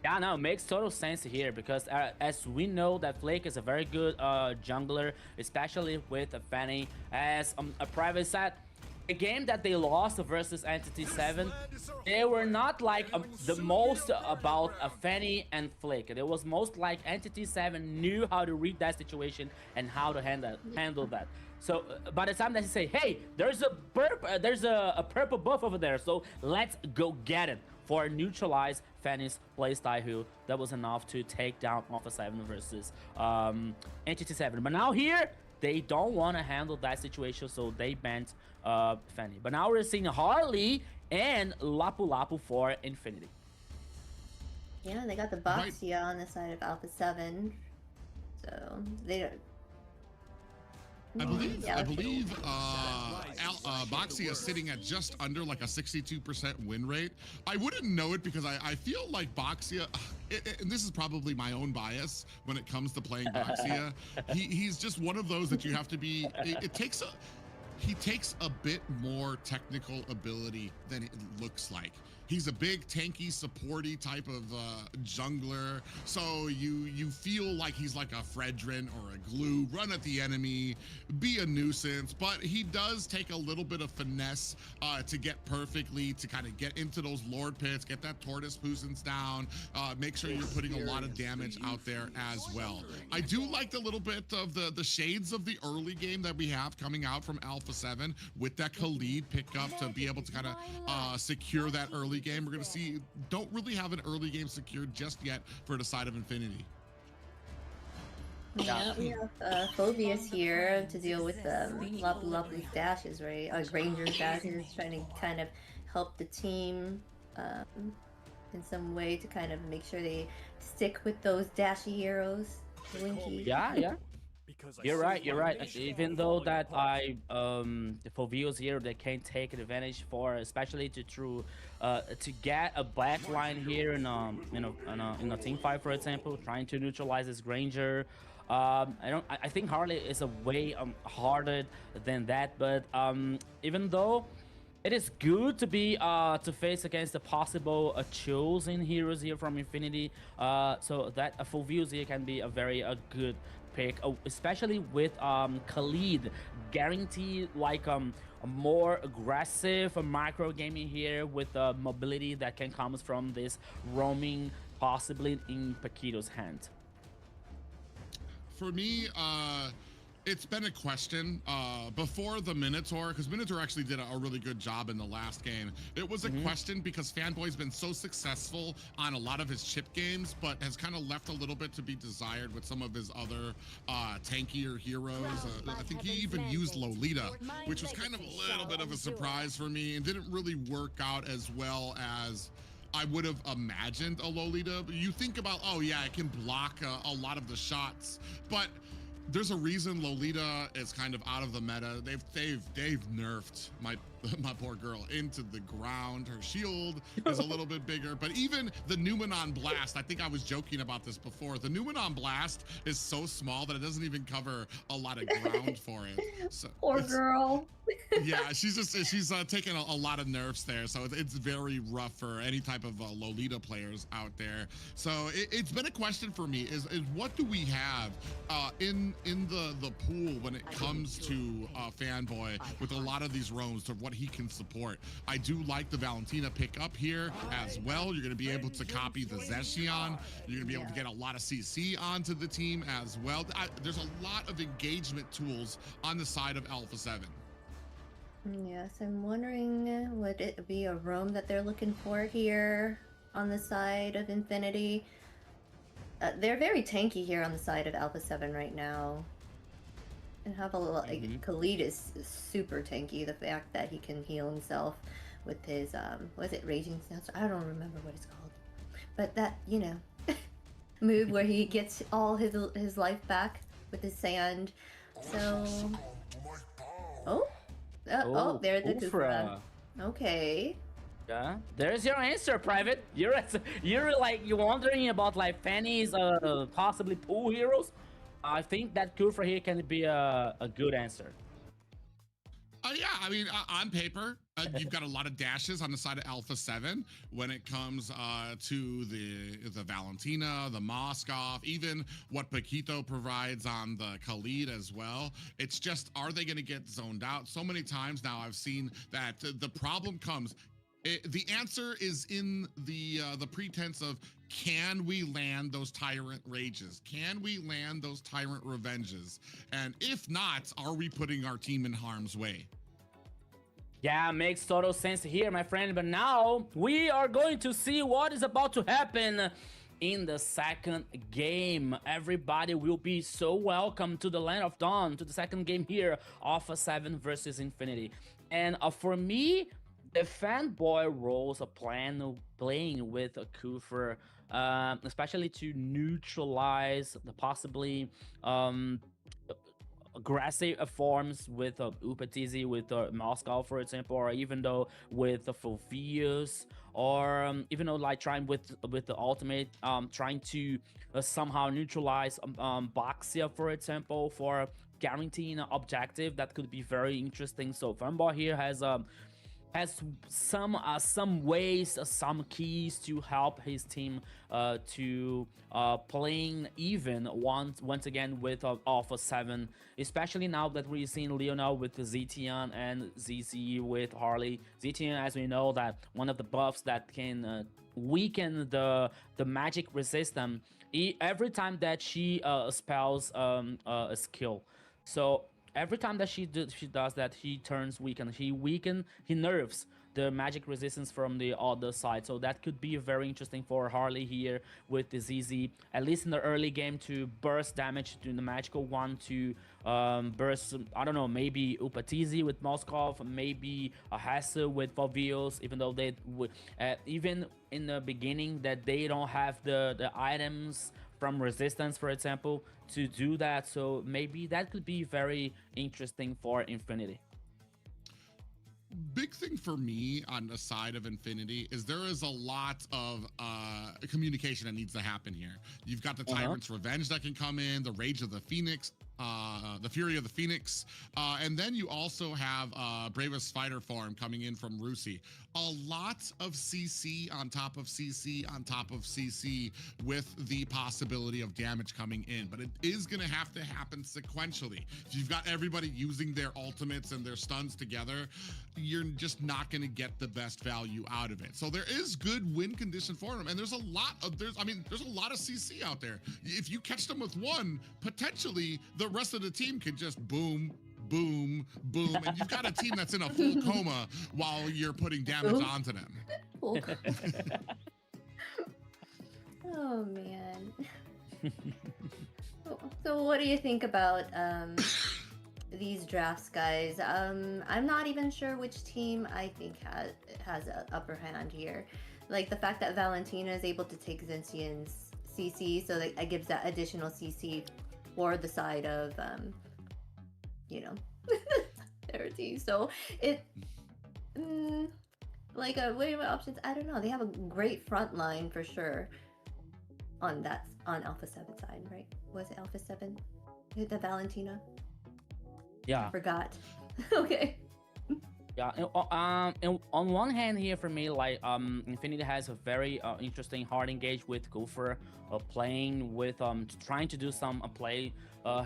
Yeah, no, it makes total sense here because as we know that Flake is a very good jungler, especially with a Fanny as a private set. a game that they lost versus Entity 7, they were not like the most about Fanny and Flick. It was most like Entity 7 knew how to read that situation and how to handle that. So by the time that they say, hey, there's a purple buff over there, so let's go get it for neutralize Fanny's playstyle, who that was enough to take down Alpha 7 versus Entity 7. But now here, they don't want to handle that situation, so they banned Fanny. But now we're seeing Harley and Lapu Lapu for Infinity. Yeah, they got the Boxia on the side of Alpha 7. So they don't. I believe Boxia is sitting at just under like a 62% win rate. I wouldn't know it because I feel like Boxia, and this is probably my own bias when it comes to playing Boxia, he's just one of those that you have to be, he takes a bit more technical ability than it looks like. He's a big tanky supporty type of jungler, so you feel like he's like a Fredrin or a Glue, run at the enemy, be a nuisance, but he does take a little bit of finesse to get perfectly, to kind of get into those Lord pits, get that Tortoise Puissance down, make sure you're putting a lot of damage out there as well. I do like the little bit of the shades of the early game that we have coming out from Alpha 7 with that Khalid pickup to be able to kind of secure that early game. We're going to see, don't really have an early game secured just yet for the side of Infinity. Yeah, we have Phobius here to deal with Lapu Lapu's dashes, right? Granger's dashes, trying to kind of help the team in some way to kind of make sure they stick with those dashy heroes. Winky. Yeah. You're right. Even though that the Phobius here, they can't take advantage for, especially to get a back line here in a team fight, for example, trying to neutralize this Granger. I think Harley is a way harder than that, but even though it is good to be to face against the possible chosen heroes here from Infinity, so that a Phobius here can be a very good pick, especially with Khalid guarantee like a more aggressive micro gaming here with the mobility that can come from this roaming, possibly in Paquito's hand. For me, it's been a question before the Minotaur, because Minotaur actually did a really good job in the last game. It was a question because Fanboy's been so successful on a lot of his chip games, but has kind of left a little bit to be desired with some of his other tankier heroes. I think he even used Lolita, which was kind of a little bit of a surprise for me and didn't really work out as well as I would have imagined a Lolita. You think about, oh yeah, it can block a lot of the shots, but there's a reason Lolita is kind of out of the meta. They've nerfed my poor girl into the ground. Her shield is a little bit bigger, but even the Numenon Blast, I think I was joking about this before, the Numenon Blast is so small that it doesn't even cover a lot of ground for it. So poor girl. Yeah, she's taking a lot of nerfs there, so it's very rough for any type of Lolita players out there. So it's been a question for me, is what do we have in the pool when it comes to Fanboy with a lot of these roams to what he can support. I do like the Valentina pickup here as well. You're going to be able to copy the Zeshion. You're going to be able to get a lot of CC onto the team as well. There's a lot of engagement tools on the side of Alpha 7. Yes, I'm wondering, would it be a roam that they're looking for here on the side of Infinity? They're very tanky here on the side of Alpha 7 right now. And have a little, Khalid is super tanky. The fact that he can heal himself with his, was it Raging Snatch? I don't remember what it's called. But that, you know, move where he gets all his life back with his sand. So, there's the Kufra. Okay. Yeah, there's your answer, Private. You're wondering about like Fanny's possibly pool heroes. I think that Kufra here can be a good answer. Yeah, I mean, on paper, You've got a lot of dashes on the side of Alpha 7 when it comes to the Valentina, the Moskov, even what Paquito provides on the Khalid as well. It's just, are they going to get zoned out? So many times now I've seen that the problem comes. The answer is in the pretense of, can we land those tyrant rages? Can we land those tyrant revenges? And if not, are we putting our team in harm's way? Yeah, makes total sense here, my friend. But now we are going to see what is about to happen in the second game. Everybody will be so welcome to the Land of Dawn, to the second game here, Alpha 7 versus Infinity. And for me, the fanboy roles are playing with a Kufer, especially to neutralize the possibly aggressive forms with Upatizi, with Moscow, for example, or even though with the Fulvius, or even though like trying with the ultimate, trying to somehow neutralize Baxia, for example, for guaranteeing an objective. That could be very interesting. So Fanboy here has some ways, some keys to help his team to playing even once again with Alpha 7, especially now that we're seeing Leonel with the Zetian and ZZ with Harley. Zetian, as we know, that one of the buffs that can weaken the magic resistance every time that she spells a skill. So every time that she does that, he turns weaken. He nerfs the magic resistance from the other side. So that could be very interesting for Harley here with the ZZ, at least in the early game, to burst damage to the magical one, to burst, I don't know, maybe Upatizi with Moskov, maybe a Hesse with Valvios, even though they even in the beginning that they don't have the items from resistance, for example, to do that. So maybe that could be very interesting for Infinity. Big thing for me on the side of Infinity is there is a lot of communication that needs to happen here. You've got the Tyrant's Revenge that can come in, the Rage of the Phoenix, the Fury of the Phoenix, and then you also have Bravest Fighter form coming in from Rusi. A lot of CC on top of CC on top of CC with the possibility of damage coming in, but it is going to happen sequentially. If you've got everybody using their ultimates and their stuns together, you're just not going to get the best value out of it. So there is good win condition for them, and there's a lot of CC out there. If you catch them with one, potentially the rest of the team can just boom, boom, boom, and you've got a team that's in a full coma while you're putting damage onto them. Oh man. So what do you think about these drafts, guys? I'm not even sure which team I think has an upper hand here. Like the fact that Valentina is able to take Zensian's CC, so that gives that additional CC for the side of you know, their team. So it like what are my options? I don't know. They have a great front line for sure on Alpha 7 side, right? Was it Alpha 7? The Valentina? Yeah. I forgot. Okay. Yeah, and on one hand here for me, like Infinity has a very interesting hard engage with Gopher, playing with trying to do some play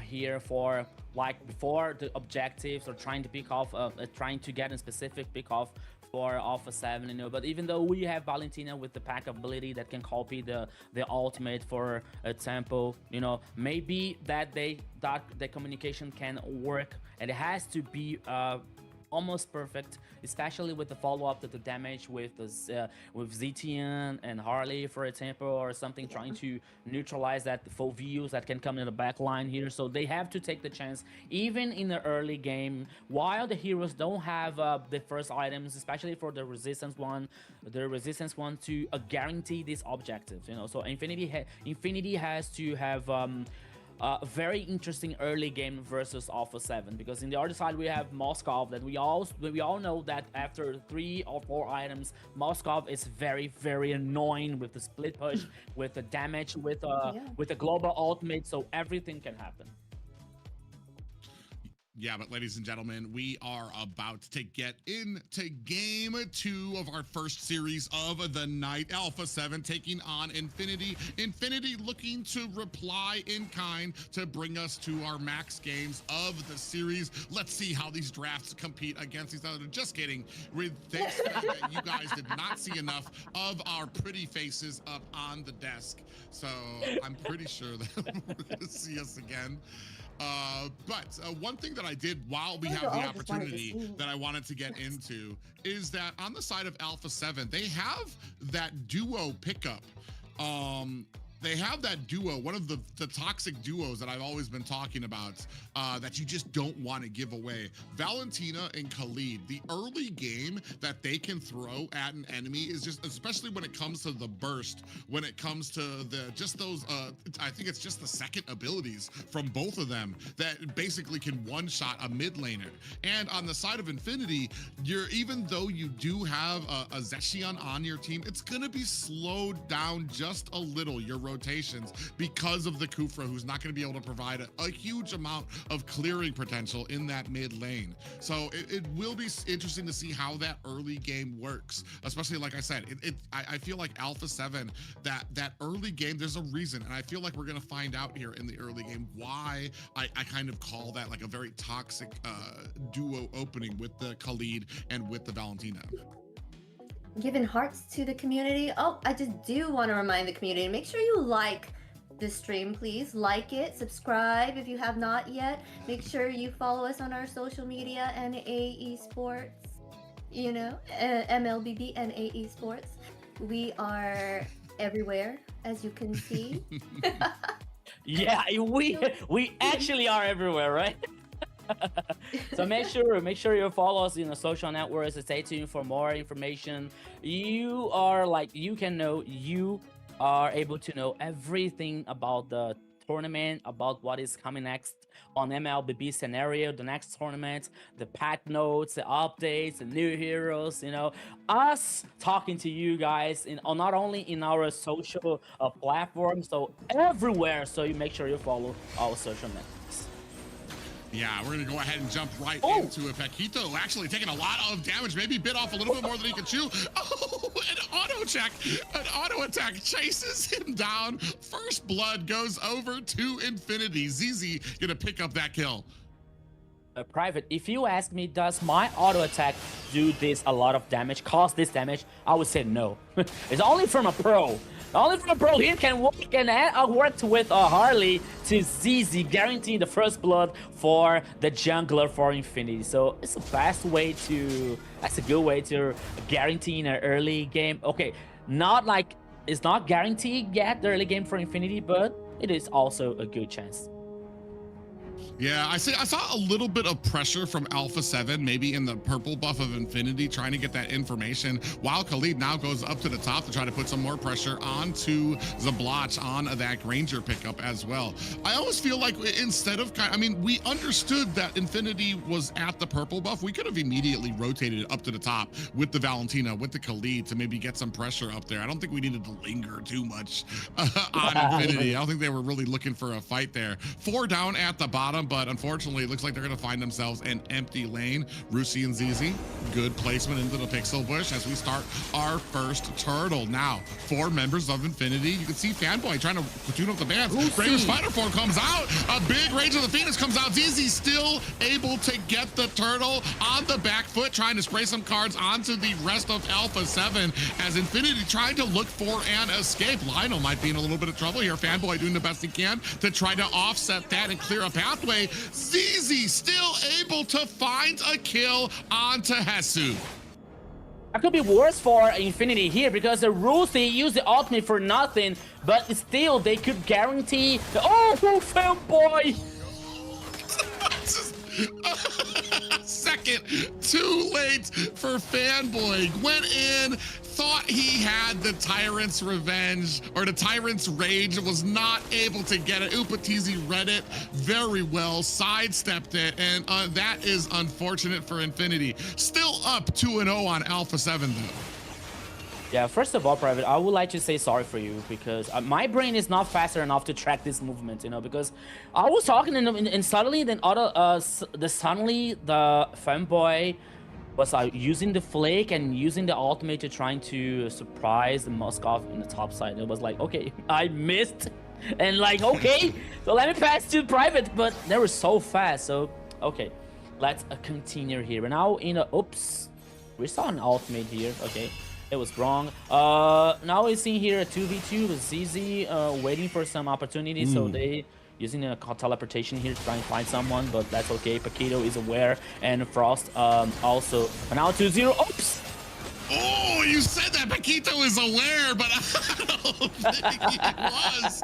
here for like before the objectives, or trying to pick off trying to get a specific pick off for Alpha 7, you know. But even though we have Valentina with the pack ability that can copy the ultimate, for example, you know, maybe that the communication can work, and it has to be almost perfect, especially with the follow-up to the damage with Zetian and Harley, for example, or something, trying to neutralize that full views that can come in the back line here. So they have to take the chance, even in the early game, while the heroes don't have the first items, especially for the resistance one to guarantee these objectives, you know. So Infinity has to have a very interesting early game versus Alpha 7, because in the other side we have Moskov, that we all know that after 3 or 4 items, Moskov is very, very annoying with the split push, with the damage, with the global ultimate, so everything can happen. Yeah, but ladies and gentlemen, we are about to get into game 2 of our first series of the night. Alpha 7 taking on Infinity. Infinity looking to reply in kind to bring us to our max games of the series. Let's see how these drafts compete against each other. Just kidding. With thanks to that, you guys did not see enough of our pretty faces up on the desk. So I'm pretty sure that we're going to see us again. But one thing that I did while we have the opportunity that I wanted to get into is that on the side of Alpha 7, they have that duo pickup. They have that duo, one of the toxic duos that I've always been talking about, that you just don't want to give away. Valentina and Khalid, the early game that they can throw at an enemy is just, especially when it comes to the burst, when it comes to those, I think it's just the second abilities from both of them that basically can one-shot a mid laner. And on the side of Infinity, even though you do have a Zeshion on your team, it's gonna be slowed down just a little, your rotations, because of the Kufra, who's not going to be able to provide a huge amount of clearing potential in that mid lane. So it will be interesting to see how that early game works, especially like I said, I feel like Alpha 7, that early game, there's a reason, and I feel like we're going to find out here in the early game why I kind of call that like a very toxic duo opening with the Khalid and with the Valentina. Giving hearts to the community. Oh, I just do want to remind the community, make sure you like this stream, please. Like it, subscribe if you have not yet. Make sure you follow us on our social media, NAE Sports, you know, MLBB, NAE Sports. We are everywhere, as you can see. Yeah, we actually are everywhere, right? So make sure you follow us in the social networks and stay tuned for more information. You are able to know everything about the tournament, about what is coming next on MLBB scenario, the next tournament, the pack notes, the updates, the new heroes, you know, us talking to you guys not only in our social platforms, so everywhere. So you make sure you follow our social networks. Yeah, we're gonna go ahead and jump right into it. Paquito actually taking a lot of damage, maybe bit off a little bit more than he could chew. Oh, an auto attack chases him down. First blood goes over to Infinity. ZZ gonna pick up that kill. Private, if you ask me, does my auto attack do a lot of damage, cause this damage? I would say no. It's only from a pro. Only from a pro here can work with Harley to ZZ, guaranteeing the first blood for the jungler for Infinity. So it's that's a good way to guarantee an early game. Okay, it's not guaranteed yet the early game for Infinity, but it is also a good chance. Yeah, I saw a little bit of pressure from Alpha 7, maybe in the purple buff of Infinity, trying to get that information, while Khalid now goes up to the top to try to put some more pressure onto Zablotch on that Granger pickup as well. I always feel like instead of, we understood that Infinity was at the purple buff. We could have immediately rotated up to the top with the Valentina, with the Khalid, to maybe get some pressure up there. I don't think we needed to linger too much on Infinity. I don't think they were really looking for a fight there. 4 down at the bottom, but unfortunately, it looks like they're going to find themselves an empty lane. Rusi and ZZ, good placement into the pixel bush as we start our first turtle. Now, 4 members of Infinity. You can see Fanboy trying to tune up the band. Raven Spider Form comes out. A big Rage of the Phoenix comes out. ZZ still able to get the turtle on the back foot, trying to spray some cards onto the rest of Alpha 7 as Infinity trying to look for an escape. Lionel might be in a little bit of trouble here. Fanboy doing the best he can to try to offset that and clear a pathway. ZZ still able to find a kill onto Hesu. That could be worse for Infinity here because the Rusi used the ultimate for nothing, but still they could guarantee the Fanboy. Second, too late for Fanboy. Went in, thought he had the Tyrant's Revenge, or the Tyrant's Rage, was not able to get it. Upatizi read it very well, sidestepped it, and that is unfortunate for Infinity. Still up 2-0 on Alpha 7, though. Yeah, first of all, Private, I would like to say sorry for you because my brain is not faster enough to track this movement, you know, because I was talking and suddenly then suddenly the fanboy was using the flake and using the ultimate to trying to surprise the Moskov in the top side. It was like, okay, I missed. And like, okay, so let me pass to Private, but they were so fast. So, okay, let's continue here. And now in a, oops, we saw an ultimate here. Okay, it was wrong. Now we're seeing here a 2v2 with ZZ waiting for some opportunity. So they using a teleportation here to try and find someone, but that's okay. Paquito is aware, and Frost also. And now 2-0. Oops. Oh, you said that Paquito is aware, but I don't think he was.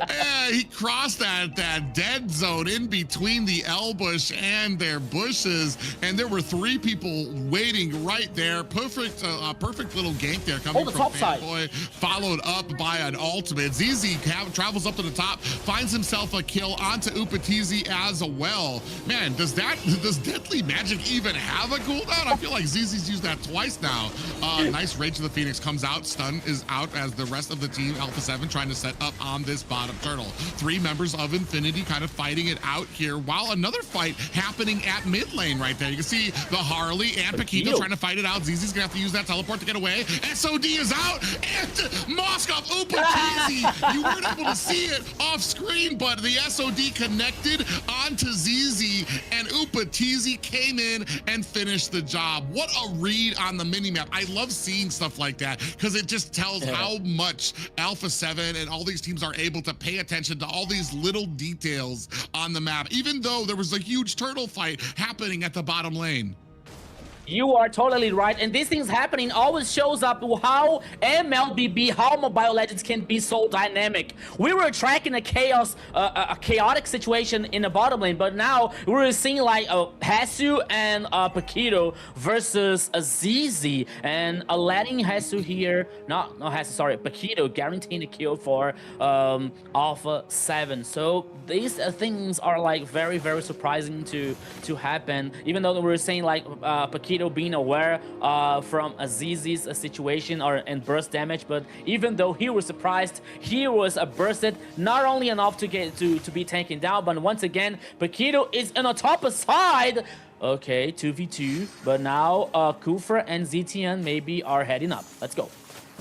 Yeah, he crossed that dead zone in between the L-bush and their bushes, and there were 3 people waiting right there. Perfect little gank there coming the from top side. Fanboy, followed up by an ultimate. ZZ travels up to the top, finds himself a kill onto Upatizi as well. Man, does Deadly Magic even have a cooldown? I feel like ZZ's used that twice now. Nice Rage of the Phoenix comes out. Stun is out as the rest of the team, Alpha 7, trying to set up on this bottom turtle. 3 members of Infinity kind of fighting it out here, while another fight happening at mid lane right there. You can see the Harley and Paquito trying to fight it out. ZZ's gonna have to use that teleport to get away. SOD is out, and Moskov Upatizi. You weren't able to see it off screen, but the SOD connected onto ZZ, and Upatizi came in and finished the job. What a read on the minimap. I love seeing stuff like that because it just tells how much Alpha 7 and all these teams are able to pay attention to all these little details on the map, even though there was a huge turtle fight happening at the bottom lane. You are totally right, and these things happening always shows up how MLBB, how Mobile Legends can be so dynamic. We were tracking a chaotic situation in the bottom lane, but now we're seeing like Hasu and Paquito versus a ZZ, and letting Hasu here, not Hasu, sorry, Paquito guaranteeing the kill for Alpha 7. So these things are like very, very surprising to happen, even though we're saying like Paquito being aware from a ZZ's situation and burst damage, but even though he was surprised, he was bursted not only enough to get to be taken down, but once again Paquito is on the top side. Okay, 2v2, but now Kufra and ZTN maybe are heading up. Let's go.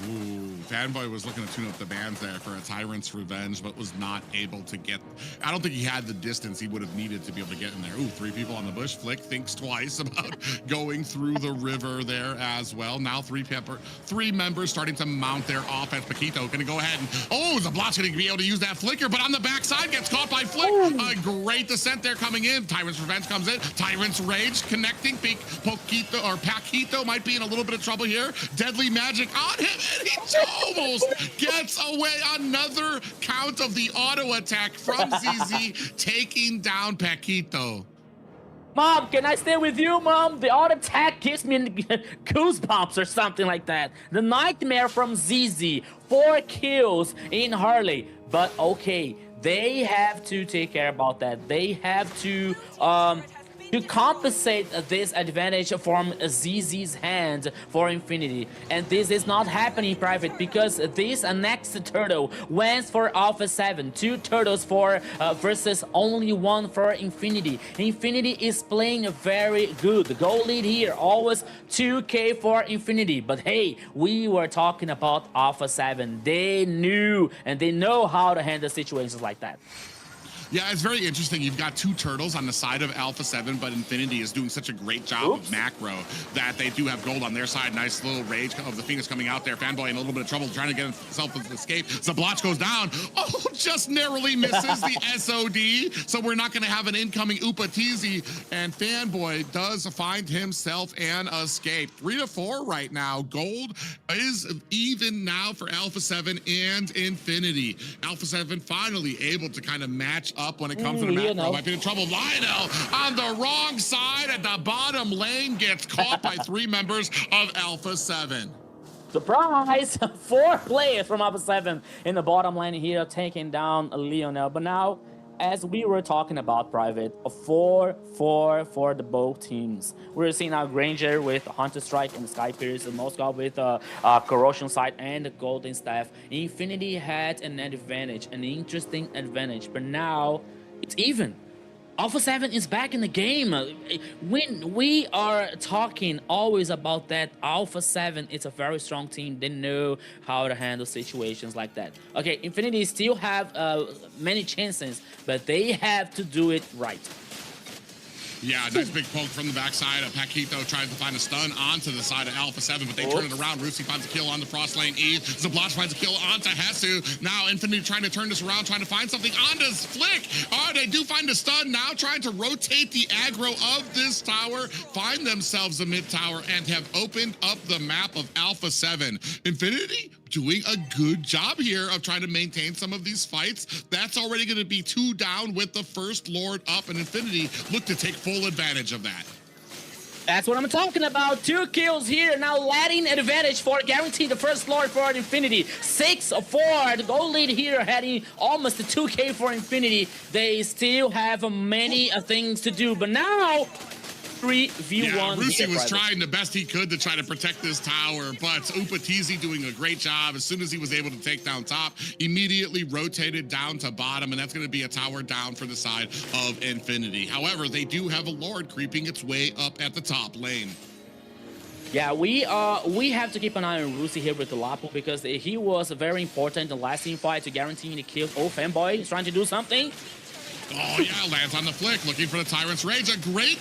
Ooh, Fanboy was looking to tune up the bands there for a Tyrant's Revenge, but was not able to get. I don't think he had the distance he would have needed to be able to get in there. Ooh, 3 people on the bush. Flick thinks twice about going through the river there as well. Now 3 members starting to mount their offense. Paquito gonna go ahead and, oh, Zablot's gonna be able to use that flicker, but on the backside gets caught by Flick. A great descent there coming in. Tyrant's Revenge comes in. Tyrant's Rage connecting. Paquito might be in a little bit of trouble here. Deadly Magic on him. And he almost gets away. Another count of the auto attack from ZZ, taking down Paquito. Mom, can I stay with you, Mom? The auto attack gives me goosebumps or something like that. The nightmare from ZZ, 4 kills in Harley. But okay, they have to take care about that. They have to compensate this advantage from ZZ's hand for Infinity. And this is not happening Private because this next turtle went for Alpha 7. 2 turtles for versus only 1 for Infinity. Infinity is playing very good. The goal lead here, always 2k for Infinity. But hey, we were talking about Alpha 7. They knew and they know how to handle situations like that. Yeah, it's very interesting. You've got 2 turtles on the side of Alpha 7, but Infinity is doing such a great job of macro that they do have gold on their side. Nice little Rage of the Phoenix coming out there. Fanboy in a little bit of trouble trying to get himself an escape. Zablotch goes down. Oh, just narrowly misses the SOD. So we're not going to have an incoming Upatizi. And Fanboy does find himself an escape. 3-4 right now. Gold is even now for Alpha 7 and Infinity. Alpha 7 finally able to kind of match up when it comes to the macro. Might be in trouble. Lionel on the wrong side at the bottom lane gets caught by 3 members of Alpha 7. Surprise! 4 players from Alpha 7 in the bottom lane here taking down Lionel. But now as we were talking about, Private, a 4-4 for the both teams. We're seeing now Granger with Hunter Strike and Sky Pierce, and Moscow with Corrosion Sight and the Golden Staff. Infinity had an advantage, an interesting advantage, but now it's even. Alpha 7 is back in the game. When we are talking always about that, Alpha 7 is a very strong team. They know how to handle situations like that. Okay, Infinity still have many chances, but they have to do it right. Yeah, nice big poke from the backside of Paquito, trying to find a stun onto the side of Alpha 7, but they turn it around. Rusi finds a kill on the frost lane E. Zablash finds a kill onto Hesu. Now Infinity trying to turn this around, trying to find something onto Flick. Oh, they do find a stun, now trying to rotate the aggro of this tower, find themselves a mid tower, and have opened up the map of Alpha 7. Infinity doing a good job here of trying to maintain some of these fights. That's already going to be 2 down with the first Lord up, and Infinity look to take full advantage of that. That's what I'm talking about. 2 kills here. Now letting advantage for guarantee the first Lord for Infinity. 6-4. The goal lead here heading almost to 2K for Infinity. They still have many things to do, but now 3v1. Yeah, Rusi was trying the best he could to try to protect this tower, but Upatizi doing a great job. As soon as he was able to take down top, immediately rotated down to bottom, and that's going to be a tower down for the side of Infinity. However, they do have a Lord creeping its way up at the top lane. Yeah, we have to keep an eye on Rusi here with the Lapu, because he was very important in the last team fight to guarantee the kill. Oh, Fanboy is trying to do something. Oh yeah, lands on the flick, looking for the Tyrant's Rage. A great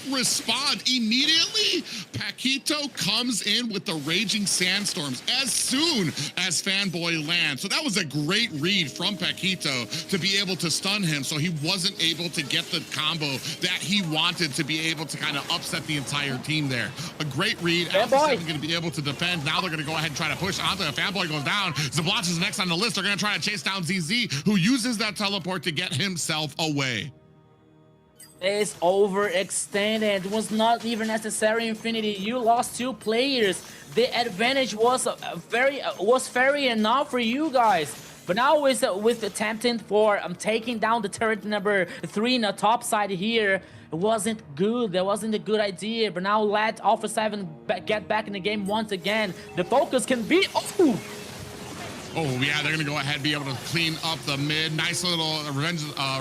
respawn. Immediately, Paquito comes in with the Raging Sandstorms as soon as Fanboy lands. So that was a great read from Paquito to be able to stun him, so he wasn't able to get the combo that he wanted to be able to kind of upset the entire team there. A great read. Alpha 7 going to be able to defend. Now they're going to go ahead and try to push onto the Fanboy goes down. Zablash is next on the list. They're going to try to chase down ZZ, who uses that teleport to get himself away. It's overextended. It was not even necessary. Infinity, you lost 2 players. The advantage was fair enough for you guys. But now with attempting for taking down the turret number 3 in the top side here, it wasn't good. That wasn't a good idea. But now let Alpha 7 get back in the game once again. The focus can be. Oh, yeah, they're going to go ahead and be able to clean up the mid. Nice little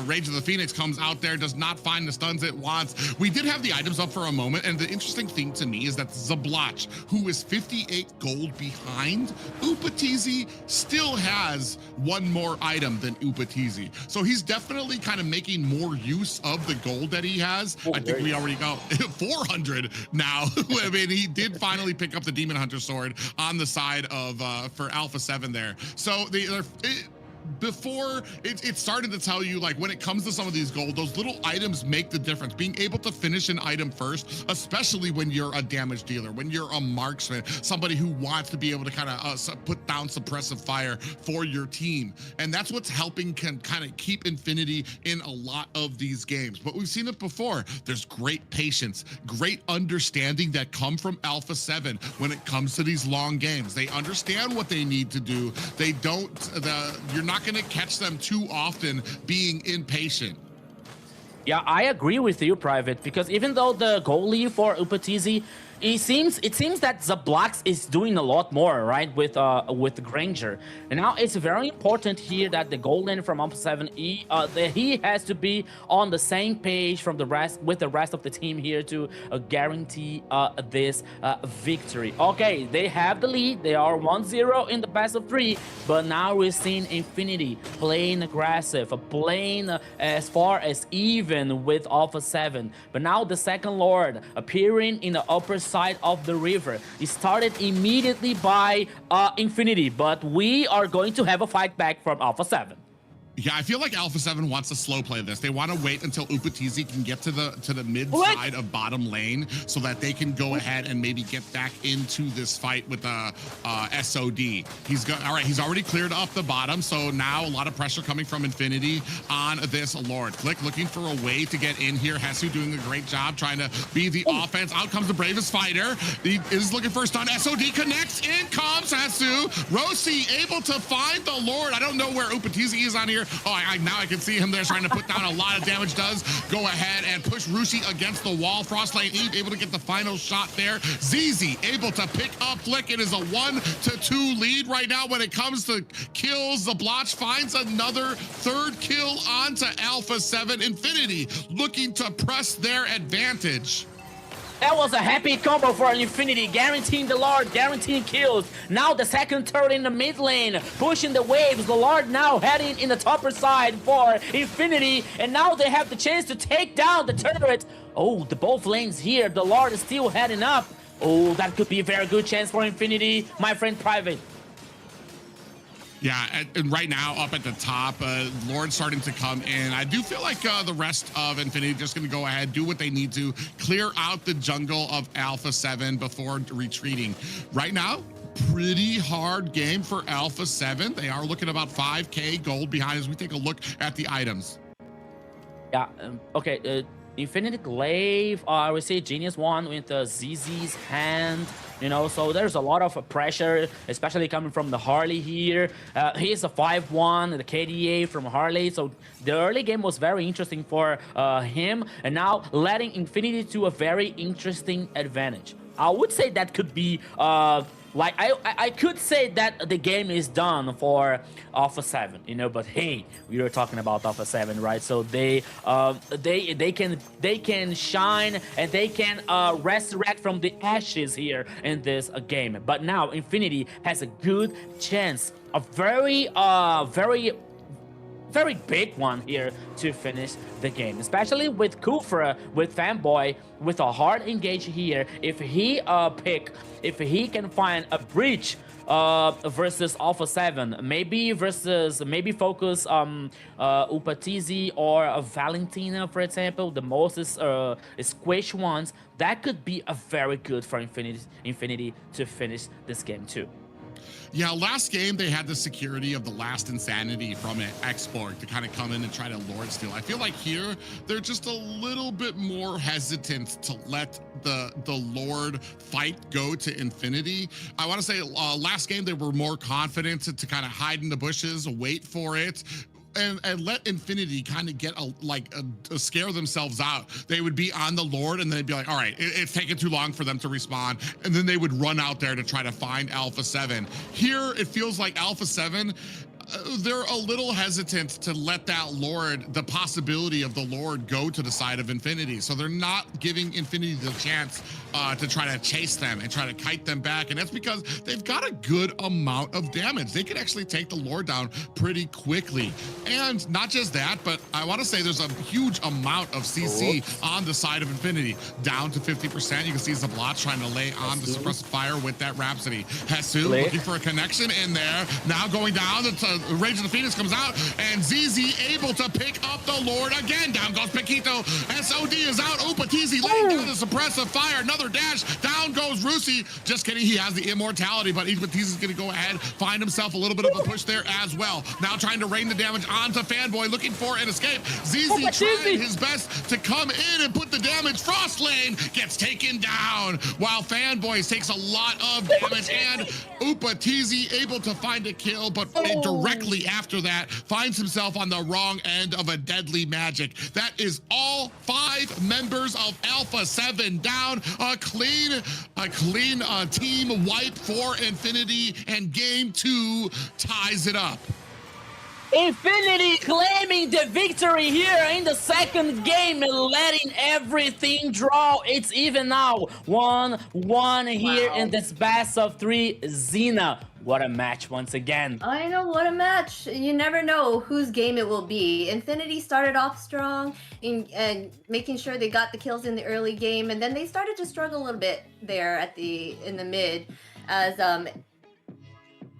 Rage of the Phoenix comes out there, does not find the stuns it wants. We did have the items up for a moment, and the interesting thing to me is that Zablash, who is 58 gold behind Upatizi, still has 1 more item than Upatizi. So he's definitely kind of making more use of the gold that he has. I think we already got 400 now. I mean, he did finally pick up the Demon Hunter sword on the side of, for Alpha 7 there. So before it started to tell you, like, when it comes to some of these gold, those little items make the difference. Being able to finish an item first, especially when you're a damage dealer, when you're a marksman, somebody who wants to be able to kind of put down suppressive fire for your team. And that's what's helping kind of keep Infinity in a lot of these games. But we've seen it before. There's great patience, great understanding that come from Alpha 7 when it comes to these long games. They understand what they need to do. They don't, you're not going to catch them too often being impatient. Yeah, I agree with you, Private, because even though the goalie for Upatizi, it seems that Zablax is doing a lot more, right, with Granger. And now it's very important here that the golden from Alpha 7, he has to be on the same page from the rest with the rest of the team here to guarantee this victory. Okay, they have the lead. They are 1-0 in the best of 3, but now we're seeing Infinity playing aggressive, playing as far as even with Alpha 7. But now the second Lord appearing in the upper side of the river. It started immediately by Infinity, but we are going to have a fight back from Alpha 7. Yeah, I feel like Alpha 7 wants to slow play this. They want to wait until Upatizi can get to the mid side of bottom lane so that they can go ahead and maybe get back into this fight with SOD. He's already cleared up the bottom, so now a lot of pressure coming from Infinity on this Lord. Click looking for a way to get in here. Hesu doing a great job trying to be the offense. Out comes the bravest fighter. He is looking for a stun. SOD connects. In comes Hesu. Rossi able to find the Lord. I don't know where Upatizi is on here. here. Oh, now I can see him there trying to put down a lot of damage. Does go ahead and push Rushi against the wall. Frostlane Eve able to get the final shot there. ZZ able to pick up Flick. It is a 1-2 lead right now when it comes to kills. The Blotch finds another third kill onto Alpha 7. Infinity looking to press their advantage. That was a happy combo for Infinity, guaranteeing the Lord, guaranteeing kills. Now the second turret in the mid lane, pushing the waves. The Lord now heading in the topper side for Infinity, and now they have the chance to take down the turret. Oh, the both lanes here. The Lord is still heading up. Oh, that could be a very good chance for Infinity, my friend Private. Yeah, and right now up at the top, Lord's starting to come in. I do feel like the rest of Infinity just going to go ahead, do what they need to, clear out the jungle of Alpha 7 before retreating. Right now, pretty hard game for Alpha 7. They are looking about 5K gold behind as we take a look at the items. Yeah, okay. Infinity Glaive, we see Genius One with ZZ's hand, you know, so there's a lot of pressure, especially coming from the Harley here. He's a 5-1, the KDA from Harley, so the early game was very interesting for him, and now letting Infinity to a very interesting advantage. I would say that could be like I could say that the game is done for Alpha 7, you know, but hey, we were talking about Alpha 7, right? So they can shine and they can resurrect from the ashes here in this game. But now Infinity has a good chance, a very big one here to finish the game, especially with Kufra, with Fanboy, with a hard engage here. If he can find a breach versus Alpha 7, maybe focus Upatizi or Valentina, for example, the most squish ones, that could be a very good for Infinity to finish this game too. Yeah, last game they had the security of the last Insanity from an X-Borg to kind of come in and try to Lord steal. I feel like here they're just a little bit more hesitant to let the Lord fight go to Infinity. I want to say last game they were more confident to kind of hide in the bushes, wait for it. And let Infinity kind of get scare themselves out. They would be on the Lord and they'd be like, all right, it's taking too long for them to respawn. And then they would run out there to try to find Alpha 7. Here, it feels like Alpha 7, they're a little hesitant to let that Lord, the possibility of the Lord, go to the side of Infinity. So they're not giving Infinity the chance to try to chase them and try to kite them back. And that's because they've got a good amount of damage. They can actually take the Lord down pretty quickly. And not just that, but I want to say there's a huge amount of CC on the side of Infinity, down to 50%. You can see Zablot trying to lay on the suppressive fire with that Rhapsody. Hesu looking for a connection in there. Now going down, the Rage of the Phoenix comes out, and ZZ able to pick up the Lord again. Down goes Paquito. SOD is out. Upatizi laying down the suppressive fire. Another dash. Down goes Rusi. Just kidding. He has the immortality, but Upatizi's going to go ahead, find himself a little bit of a push there as well. Now trying to rain the damage onto Fanboy, looking for an escape. ZZ trying his best to come in and put the damage. Frostlane gets taken down, while Fanboy takes a lot of damage, and Upatizi able to find a kill, but directly after that finds himself on the wrong end of a deadly magic. That is all 5 members of Alpha 7 down. A clean team wipe for Infinity, and game 2 ties it up. Infinity claiming the victory here in the second game and letting everything draw. It's even now. 1-1 here in this best of 3. Xena, what a match once again. I know, what a match. You never know whose game it will be. Infinity started off strong and making sure they got the kills in the early game, and then they started to struggle a little bit there in the mid as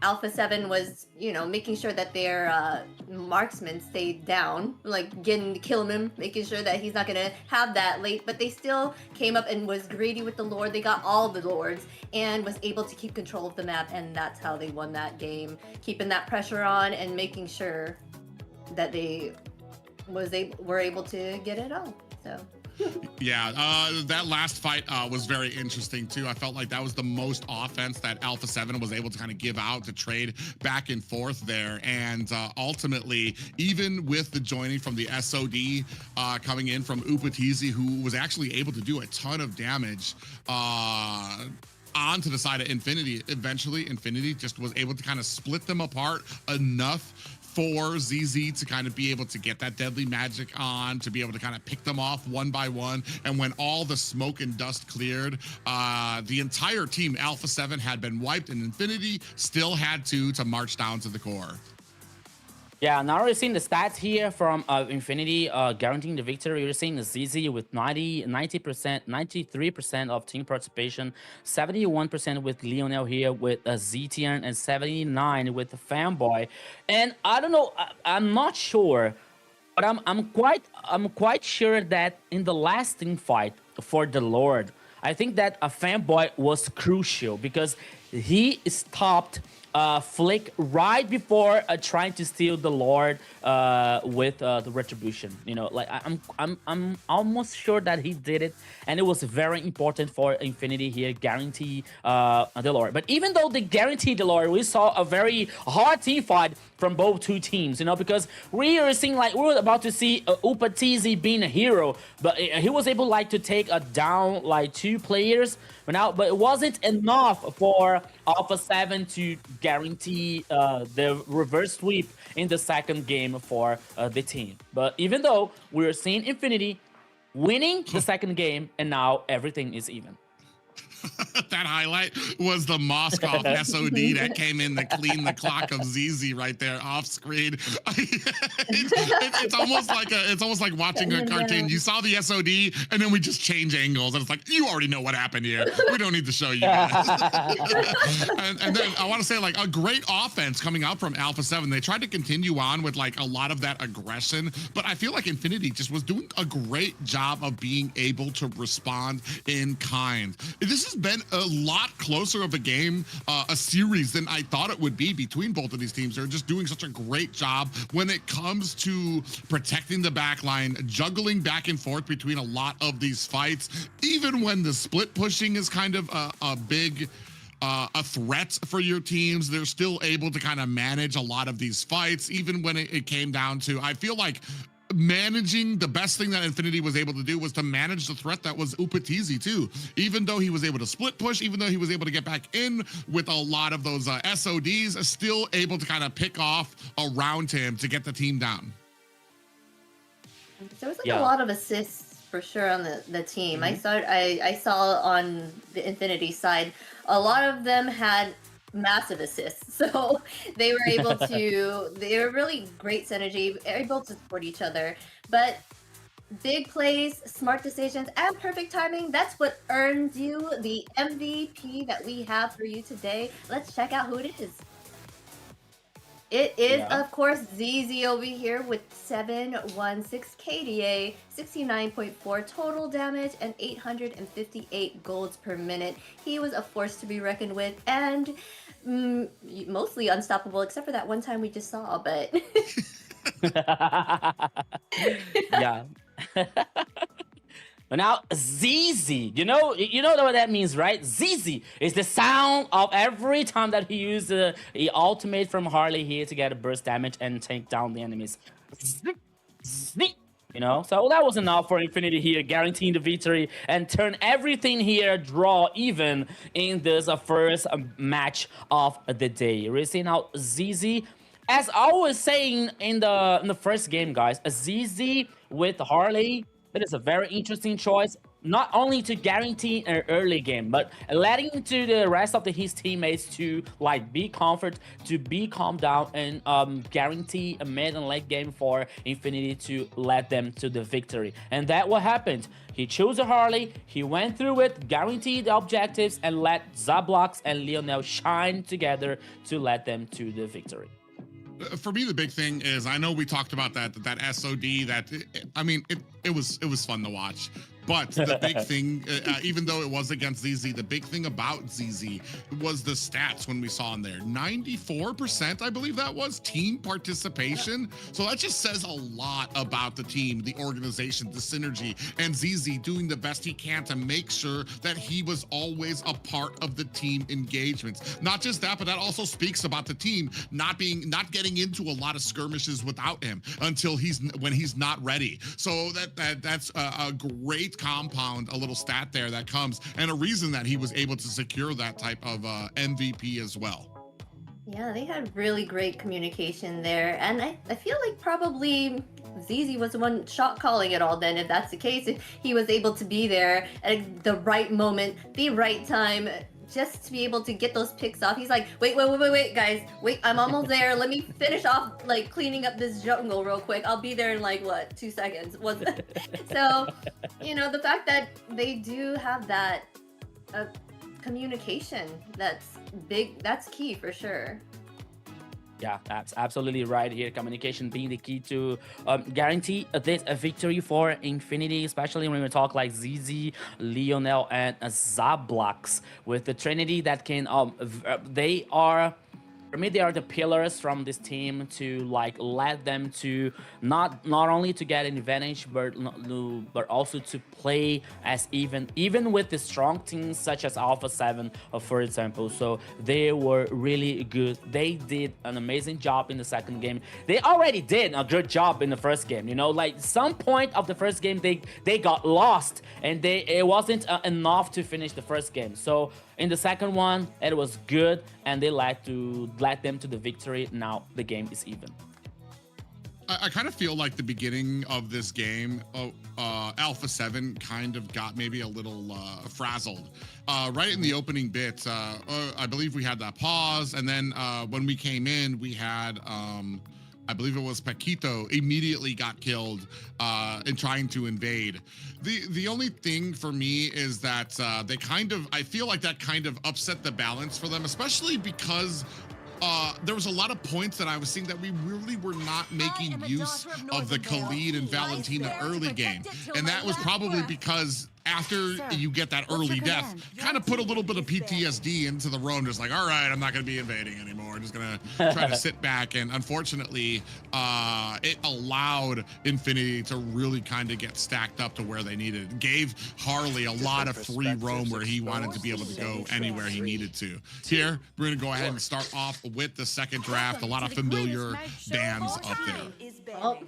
Alpha 7 was, you know, making sure that their marksman stayed down, like killing him, making sure that he's not gonna have that late, but they still came up and was greedy with the Lord. They got all the Lords and was able to keep control of the map, and that's how they won that game, keeping that pressure on and making sure that they were able to get it all. So Yeah, that last fight was very interesting too. I felt like that was the most offense that Alpha 7 was able to kind of give out to trade back and forth there. And ultimately, even with the joining from the SOD coming in from Upatizi, who was actually able to do a ton of damage onto the side of Infinity, eventually Infinity just was able to kind of split them apart enough for ZZ to kind of be able to get that deadly magic on, to be able to kind of pick them off one by one. And when all the smoke and dust cleared, the entire team Alpha 7 had been wiped, and Infinity still had to march down to the core. Yeah, now we're seeing the stats here from Infinity guaranteeing the victory. You're seeing the ZZ with 90%, 93% of team participation, 71% with Lionel here with ZTN, and 79 with the Fanboy. And I don't know, I'm not sure, but I'm quite sure that in the last team fight for the Lord, I think that a Fanboy was crucial because he stopped Flick right before trying to steal the Lord with the retribution. You know, like I'm almost sure that he did it, and it was very important for Infinity here guarantee the Lord. But even though they guaranteed the Lord, we saw a very hard team fight from both two teams. You know, because we were seeing like we were about to see Upatizi being a hero, but he was able like to take down like 2 players. But it wasn't enough for Alpha 7 to guarantee the reverse sweep in the second game for the team. But even though we were seeing Infinity winning the second game, and now everything is even. That highlight was the Moskov SOD that came in to clean the clock of ZZ right there off screen. It's almost like watching a cartoon. You saw the SOD and then we just change angles and it's like, you already know what happened here. We don't need to show you guys. and then I want to say like a great offense coming out from Alpha 7. They tried to continue on with like a lot of that aggression, but I feel like Infinity just was doing a great job of being able to respond in kind. This has been a lot closer of a game, a series than I thought it would be between both of these teams. They're just doing such a great job when it comes to protecting the backline, juggling back and forth between a lot of these fights. Even when the split pushing is kind of a big a threat for your teams, they're still able to kind of manage a lot of these fights. Even when it came down to, I feel like managing, the best thing that Infinity was able to do was to manage the threat that was Upatizi too. Even though he was able to split push, even though he was able to get back in with a lot of those SODs, still able to kind of pick off around him to get the team down. There was like a lot of assists for sure on the team. I saw on the Infinity side, a lot of them had massive assists, so they were able to they were really great synergy, able to support each other. But big plays, smart decisions, and perfect timing, that's what earns you the MVP that we have for you today. Let's check out who it is. It is, of course, ZZ over here with 716 KDA, 69.4 total damage, and 858 golds per minute. He was a force to be reckoned with, and mostly unstoppable, except for that one time we just saw, but... Yeah. But now ZZ, you know what that means, right? ZZ is the sound of every time that he used the ultimate from Harley here to get a burst damage and take down the enemies. You know, so that was enough for Infinity here, guaranteeing the victory and turn everything here draw even in this first match of the day. We're seeing now ZZ, as I was saying in the first game, guys, a ZZ with Harley. That is a very interesting choice, not only to guarantee an early game, but letting to the rest of his teammates to like be comfort, to be calm down, and guarantee a mid and late game for Infinity to let them to the victory. And that what happened. He chose a Harley, he went through it, guaranteed the objectives, and let Zablox and Lionel shine together to let them to the victory. For me, the big thing is, I know we talked about that SOD, I mean, it was fun to watch. But the big thing, even though it was against ZZ, the big thing about ZZ was the stats when we saw in there. 94%, I believe that was, team participation. So that just says a lot about the team, the organization, the synergy, and ZZ doing the best he can to make sure that he was always a part of the team engagements. Not just that, but that also speaks about the team not getting into a lot of skirmishes without him until when he's not ready. So that's a great compound, a little stat there that comes, and a reason that he was able to secure that type of MVP as well. Yeah, they had really great communication there, and I feel like probably ZZ was the one shot calling it all then, if that's the case. If he was able to be there at the right moment, the right time, just to be able to get those picks off. He's like, wait, guys, wait, I'm almost there. Let me finish off like cleaning up this jungle real quick. I'll be there in like, what, 2 seconds? So, you know, the fact that they do have that communication, that's big, that's key for sure. Yeah, that's absolutely right here. Communication being the key to guarantee this a victory for Infinity, especially when we talk like ZZ, Lionel, and Zablox with the Trinity that can, they are, for me, they are the pillars from this team to like let them to not only to get an advantage, but also to play as even with the strong teams such as Alpha 7, for example. So they were really good. They did an amazing job in the second game. They already did a good job in the first game. You know, like some point of the first game they got lost and it wasn't enough to finish the first game. So in the second one, it was good, and they led them to the victory. Now the game is even. I kind of feel like the beginning of this game, Alpha 7 kind of got maybe a little frazzled. Right in the opening bit, I believe we had that pause, and then when we came in, we had, I believe it was Paquito, immediately got killed in trying to invade. The only thing for me is that they kind of, I feel like that kind of upset the balance for them, especially because there was a lot of points that I was seeing that we really were not making use of the Khalid and Valentina early game. And that was probably because after you get that early death, kind of put a little bit of PTSD into the roam, just like, all right, I'm not going to be invading anymore. I'm just going to try to sit back. And unfortunately, it allowed Infinity to really kind of get stacked up to where they needed. It gave Harley a lot of free roam where he wanted to be able to go anywhere he needed to. Here, we're going to go ahead and start off with the second draft. A lot of familiar bands up there. Oh,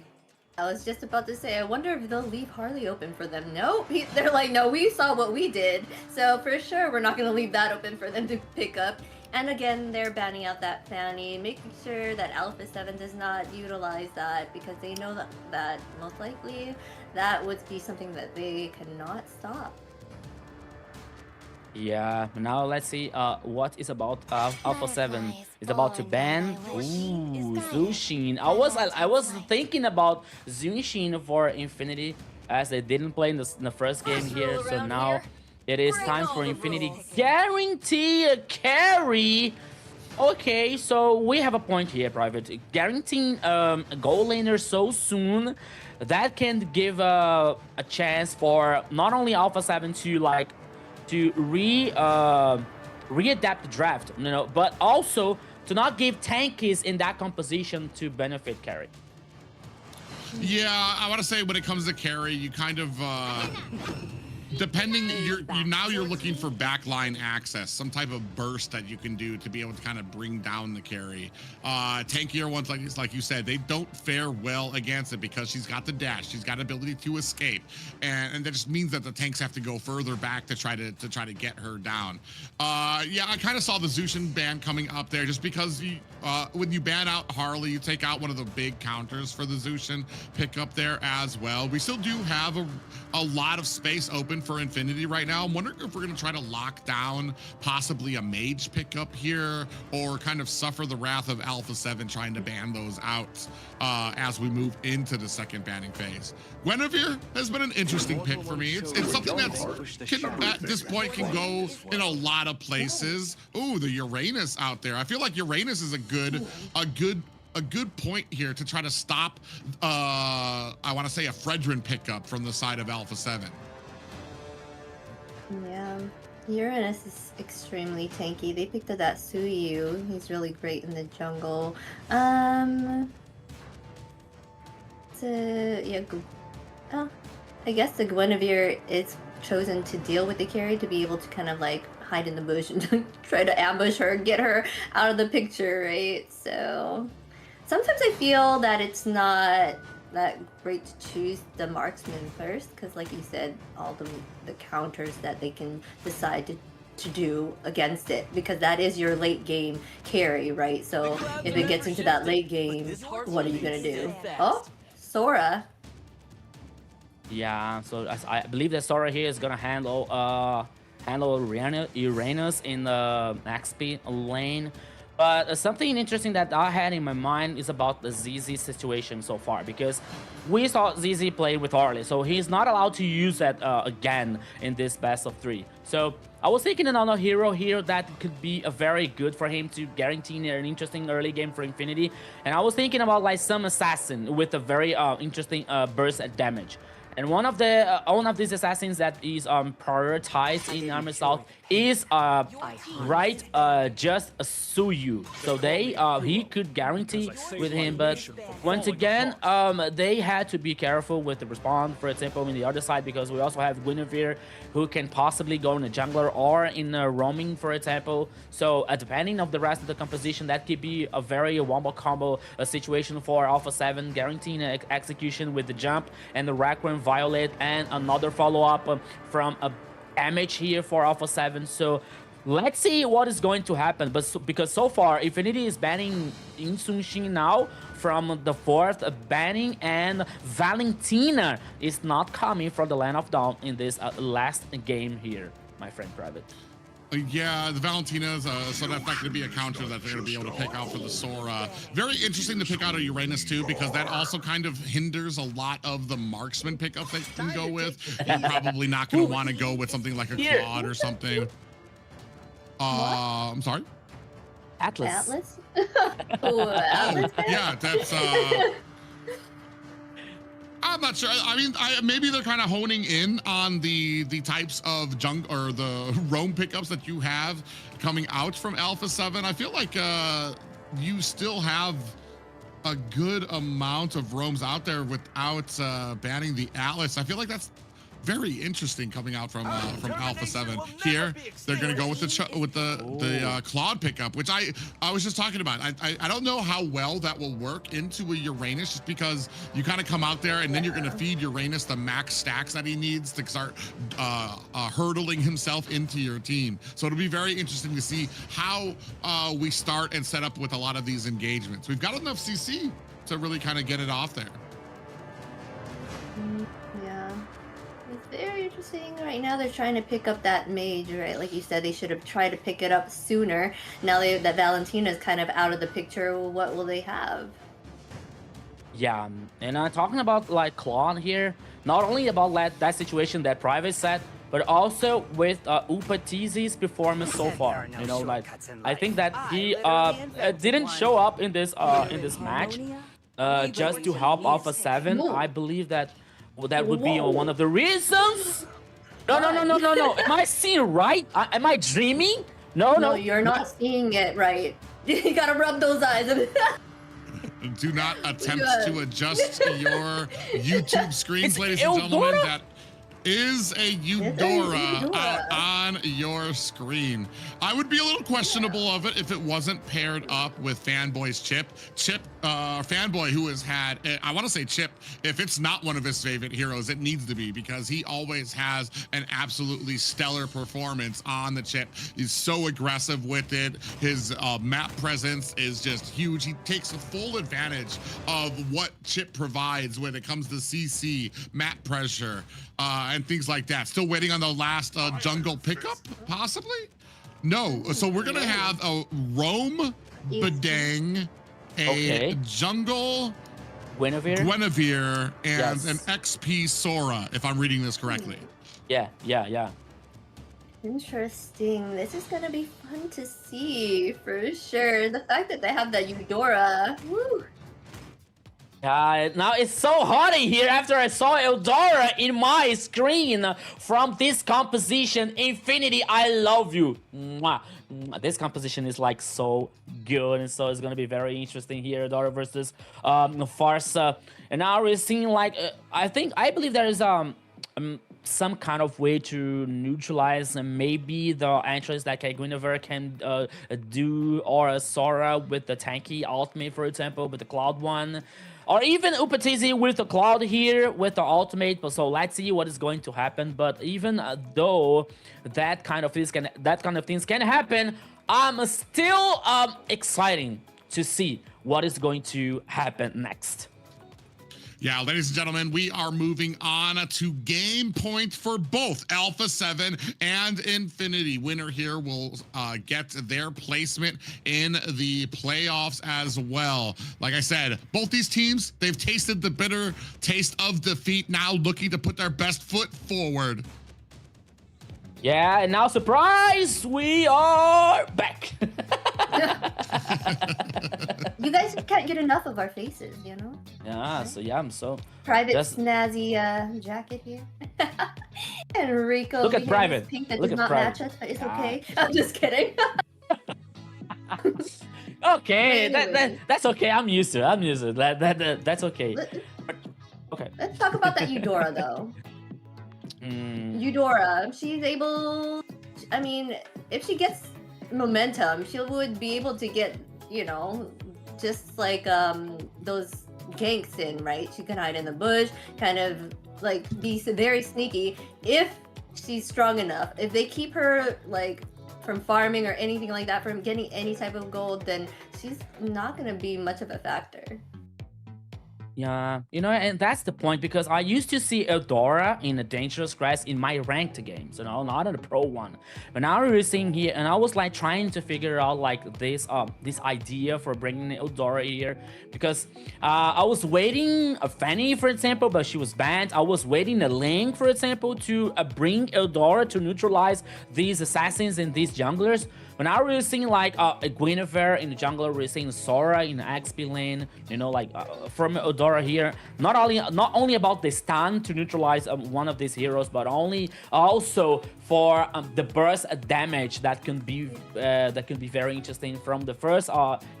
I was just about to say, I wonder if they'll leave Harley open for them. No, they're like, no, we saw what we did. So for sure, we're not going to leave that open for them to pick up. And again, they're banning out that Fanny, making sure that Alpha 7 does not utilize that, because they know that most likely that would be something that they cannot stop. Yeah, now let's see what is about Alpha 7 is about to ban. Ooh, Zushin. I was thinking about Zushin for Infinity, as they didn't play in the first game here. So now it is time for Infinity. Guarantee a carry. Okay, so we have a point here, Private. Guaranteeing a goal laner so soon, that can give a chance for not only Alpha 7 to like readapt the draft, you know, but also to not give tankies in that composition to benefit carry. Yeah, I want to say when it comes to carry, you kind of depending, you're looking for backline access, some type of burst that you can do to be able to kind of bring down the carry. Tankier ones, like you said, they don't fare well against it because she's got the dash, she's got ability to escape, and that just means that the tanks have to go further back to try to get her down. Yeah, I kind of saw the Zushin ban coming up there just because when you ban out Harley, you take out one of the big counters for the Zushin pickup there as well. We still do have a lot of space open for Infinity right now. I'm wondering if we're going to try to lock down possibly a mage pickup here, or kind of suffer the wrath of Alpha 7 trying to ban those out as we move into the second banning phase. Guinevere has been an interesting pick for me. It's something that's at this point can go in a lot of places. Ooh, the Uranus out there. I feel like Uranus is a good point here to try to stop I want to say a Fredrin pickup from the side of Alpha 7. Yeah. Uranus is extremely tanky. They picked up that Suyu. He's really great in the jungle. Yeah, I guess the Guinevere is chosen to deal with the carry to be able to kind of like hide in the bush and try to ambush her, get her out of the picture, right? So sometimes I feel that it's not that great to choose the marksman first, because like you said, all the counters that they can decide to do against it, because that is your late game carry, right? So if it gets into that late game, what are you gonna do? Oh, Sora. Yeah, so I believe that Sora here is gonna handle Uranus in the XP lane. But something interesting that I had in my mind is about the ZZ situation so far, because we saw ZZ play with Harley, so he's not allowed to use that again in this best of 3. So I was thinking another hero here that could be a very good for him to guarantee an interesting early game for Infinity. And I was thinking about like some assassin with a very interesting burst at damage. And one of these assassins that is prioritized in Amer South is just a Suyu. So he could guarantee with him, but once again they had to be careful with the respawn, for example, on the other side, because we also have Guinevere who can possibly go in a jungler or in a roaming, for example. So depending on the rest of the composition, that could be a very wombo combo situation for Alpha 7, guaranteeing execution with the jump and the Requiem Violet, and another follow-up from a damage here for Alpha 7. So let's see what is going to happen. But because so far Infinity is banning Insunshin now from the 4th banning, and Valentina is not coming from the Land of Dawn in this last game here, my friend Private. Yeah, the Valentina's, so that's not going to be a counter that they're going to be able to pick out for the Sora. Very interesting to pick out a Uranus too, because that also kind of hinders a lot of the marksman pickups they can go with. You're probably not going to want to go with something like a Claude or something. I'm sorry? Atlas. Atlas? Ooh, Atlas? Yeah, that's... I'm not sure. I mean, maybe they're kind of honing in on the types of or the roam pickups that you have coming out from Alpha 7. I feel like you still have a good amount of roams out there without banning the Atlas. I feel like that's very interesting coming out from Alpha 7. Here they're going to go with the Claude pickup, which I was just talking about. I don't know how well that will work into a Uranus, just because you kind of come out there and then you're going to feed Uranus the max stacks that he needs to start hurdling himself into your team. So it'll be very interesting to see how we start and set up with a lot of these engagements. We've got enough CC to really kind of get it off there. Yeah. It's very interesting. Right now they're trying to pick up that mage, right? Like you said, they should have tried to pick it up sooner. Now that Valentina is kind of out of the picture, what will they have? Yeah, and talking about like Claude here, not only about that situation that Private said, but also with Upatizi's performance so far. You know, like I think that he didn't show up in this match just to help Alpha 7. I believe that would be one of the reasons. No. Am I seeing right? Am I dreaming? No, you're not seeing it right. You gotta rub those eyes. Do not attempt to adjust your YouTube screens, ladies and gentlemen. That is a Eudora out on your screen. I would be a little questionable of it if it wasn't paired up with Fanboy's Chip. Fanboy, who has had, I want to say Chip, if it's not one of his favorite heroes, it needs to be, because he always has an absolutely stellar performance on the Chip. He's so aggressive with it. His map presence is just huge. He takes full advantage of what Chip provides when it comes to CC, map pressure, and things like that. Still waiting on the last jungle pickup, possibly? No, so we're gonna have a Roam Badang, a jungle Guinevere, and an XP Sora, if I'm reading this correctly. Yeah. Interesting. This is gonna be fun to see for sure. The fact that they have that Eudora. Woo. Now it's so hot in here after I saw Eldora in my screen from this composition. Infinity, I love you. Mwah. This composition is like so good, and so it's gonna be very interesting here. Eldora versus Farsa, and now we're seeing like I believe there is some kind of way to neutralize maybe the entrance that Guinevere can do, or a Sora with the tanky ultimate, for example, with the Cloud one. Or even Upatizi with the Cloud here with the ultimate. But so let's see what is going to happen. But even though that kind of things can happen, I'm still excited to see what is going to happen next. Yeah, ladies and gentlemen, we are moving on to game point for both Alpha 7 and Infinity. Winner here will get their placement in the playoffs as well. Like I said, both these teams, they've tasted the bitter taste of defeat, now looking to put their best foot forward. Yeah, and now, surprise, we are back. You guys can't get enough of our faces, you know? Yeah, so yeah, I'm so... Private snazzy jacket here. And Rico, look at Private. Pink that Look does at not Private. match us, but it's okay. I'm just kidding. Okay, that's okay. I'm used to it. That's okay. Okay. Let's talk about that Eudora, though. Eudora, she's able... I mean, if she gets momentum, she would be able to get, you know, just like those ganks in, right? She can hide in the bush, kind of like be very sneaky if she's strong enough. If they keep her like from farming or anything like that, from getting any type of gold, then she's not gonna be much of a factor. Yeah, you know, and that's the point, because I used to see Eldora in a dangerous grass in my ranked games, you know, not in the pro one. But now we're seeing here, and I was like trying to figure out like this idea for bringing Eldora here, because I was waiting a Fanny, for example, but she was banned. I was waiting a Link, for example, to bring Eldora to neutralize these assassins and these junglers. But now we're seeing like a Guinevere in the jungler, we're seeing Sora in the XP lane, you know, like from Eldora here. Not only about the stun to neutralize one of these heroes, but also for the burst damage that can be very interesting from the first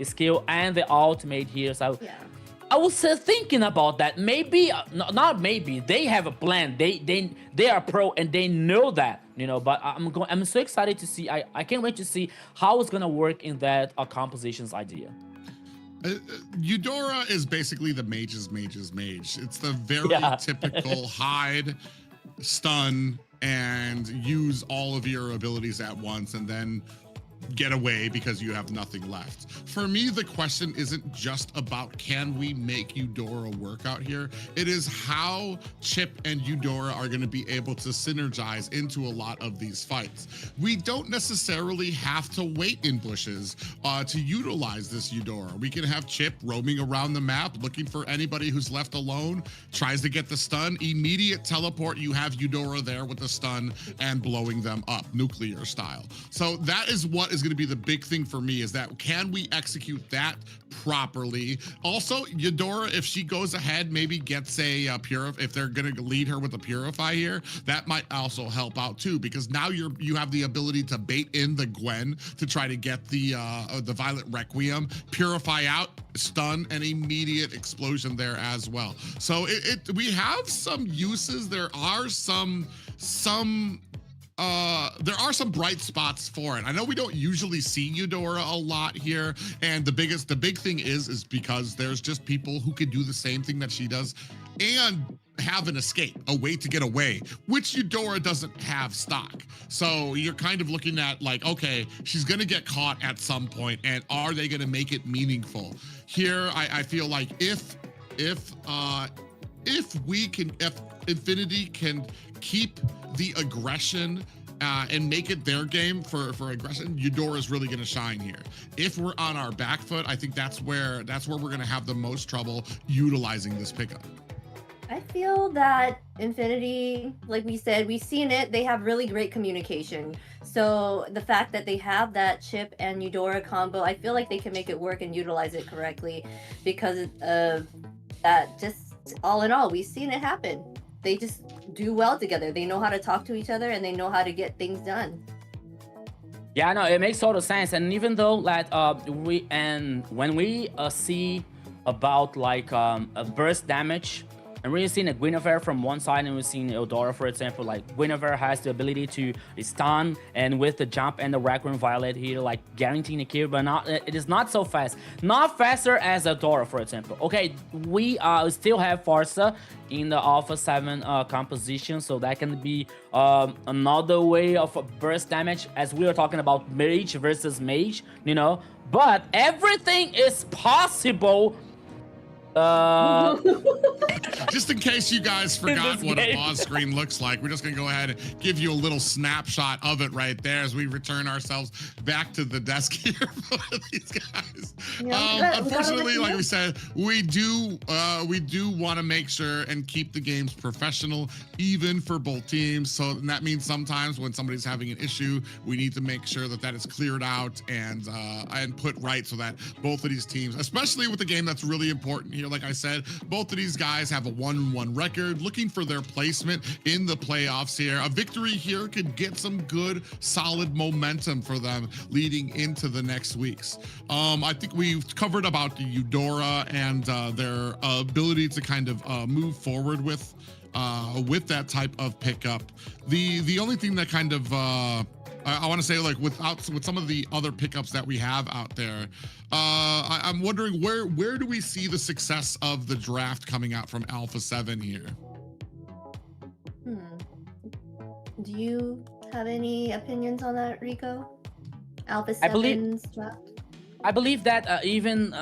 skill and the ultimate here. So yeah. I was thinking about that. Maybe, not maybe, they have a plan. They are pro and they know that, you know. But I'm so excited to see. I can't wait to see how it's gonna work in that compositions idea. Eudora is basically the mage's mage. It's the very typical hide, stun, and use all of your abilities at once, and then get away because you have nothing left. For me, the question isn't just about can we make Eudora work out here. It is how Chip and Eudora are going to be able to synergize into a lot of these fights. We don't necessarily have to wait in bushes to utilize this Eudora. We can have Chip roaming around the map looking for anybody who's left alone, tries to get the stun, immediate teleport, you have Eudora there with the stun and blowing them up, nuclear style. So that is what is going to be the big thing for me, is that can we execute that properly? Also, Eudora, if she goes ahead, maybe gets a if they're going to lead her with a purify here, that might also help out too, because now you have the ability to bait in the Gwen to try to get the Violet Requiem, purify out, stun, and immediate explosion there as well. So we have some uses. There are some bright spots for it. I know we don't usually see Eudora a lot here, and the big thing is because there's just people who can do the same thing that she does and have an escape, a way to get away, which Eudora doesn't have stock. So you're kind of looking at like, okay, she's gonna get caught at some point, and are they gonna make it meaningful? Here, I feel like if Infinity can keep the aggression and make it their game for aggression, Eudora is really going to shine here. If we're on our back foot, I think that's where we're going to have the most trouble utilizing this pickup. I feel that Infinity, like we said, we've seen it, they have really great communication. So the fact that they have that Chip and Eudora combo, I feel like they can make it work and utilize it correctly because of that just all in all, we've seen it happen. They just do well together. They know how to talk to each other and they know how to get things done. Yeah, no, it makes total sense. And even though that when we see about like a burst damage, and we've seen a Guinevere from one side, and we've seen Eudora, for example. Like Guinevere has the ability to stun, and with the jump and the Raccoon Violet here, like guaranteeing a kill, but it is not so fast. Not faster as Eudora, for example. Okay, we still have Farsa in the Alpha 7 composition, so that can be another way of burst damage, as we are talking about mage versus mage, you know. But everything is possible. Just in case you guys forgot what a pause screen looks like, we're just gonna go ahead and give you a little snapshot of it right there as we return ourselves back to the desk here for these guys. Unfortunately, like we said, we do want to make sure and keep the games professional, even for both teams. So that means sometimes when somebody's having an issue, we need to make sure that is cleared out and put right, so that both of these teams, especially with the game that's really important here, like I said, both of these guys have a 1-1 record, looking for their placement in the playoffs here. A victory here could get some good, solid momentum for them leading into the next weeks. I think we've covered about the Eudora and their ability to kind of move forward with that type of pickup. The only thing that kind of I want to say, like, with some of the other pickups that we have out there, I'm wondering where do we see the success of the draft coming out from Alpha 7 here? Do you have any opinions on that, Rico? Alpha 7's draft? I believe that even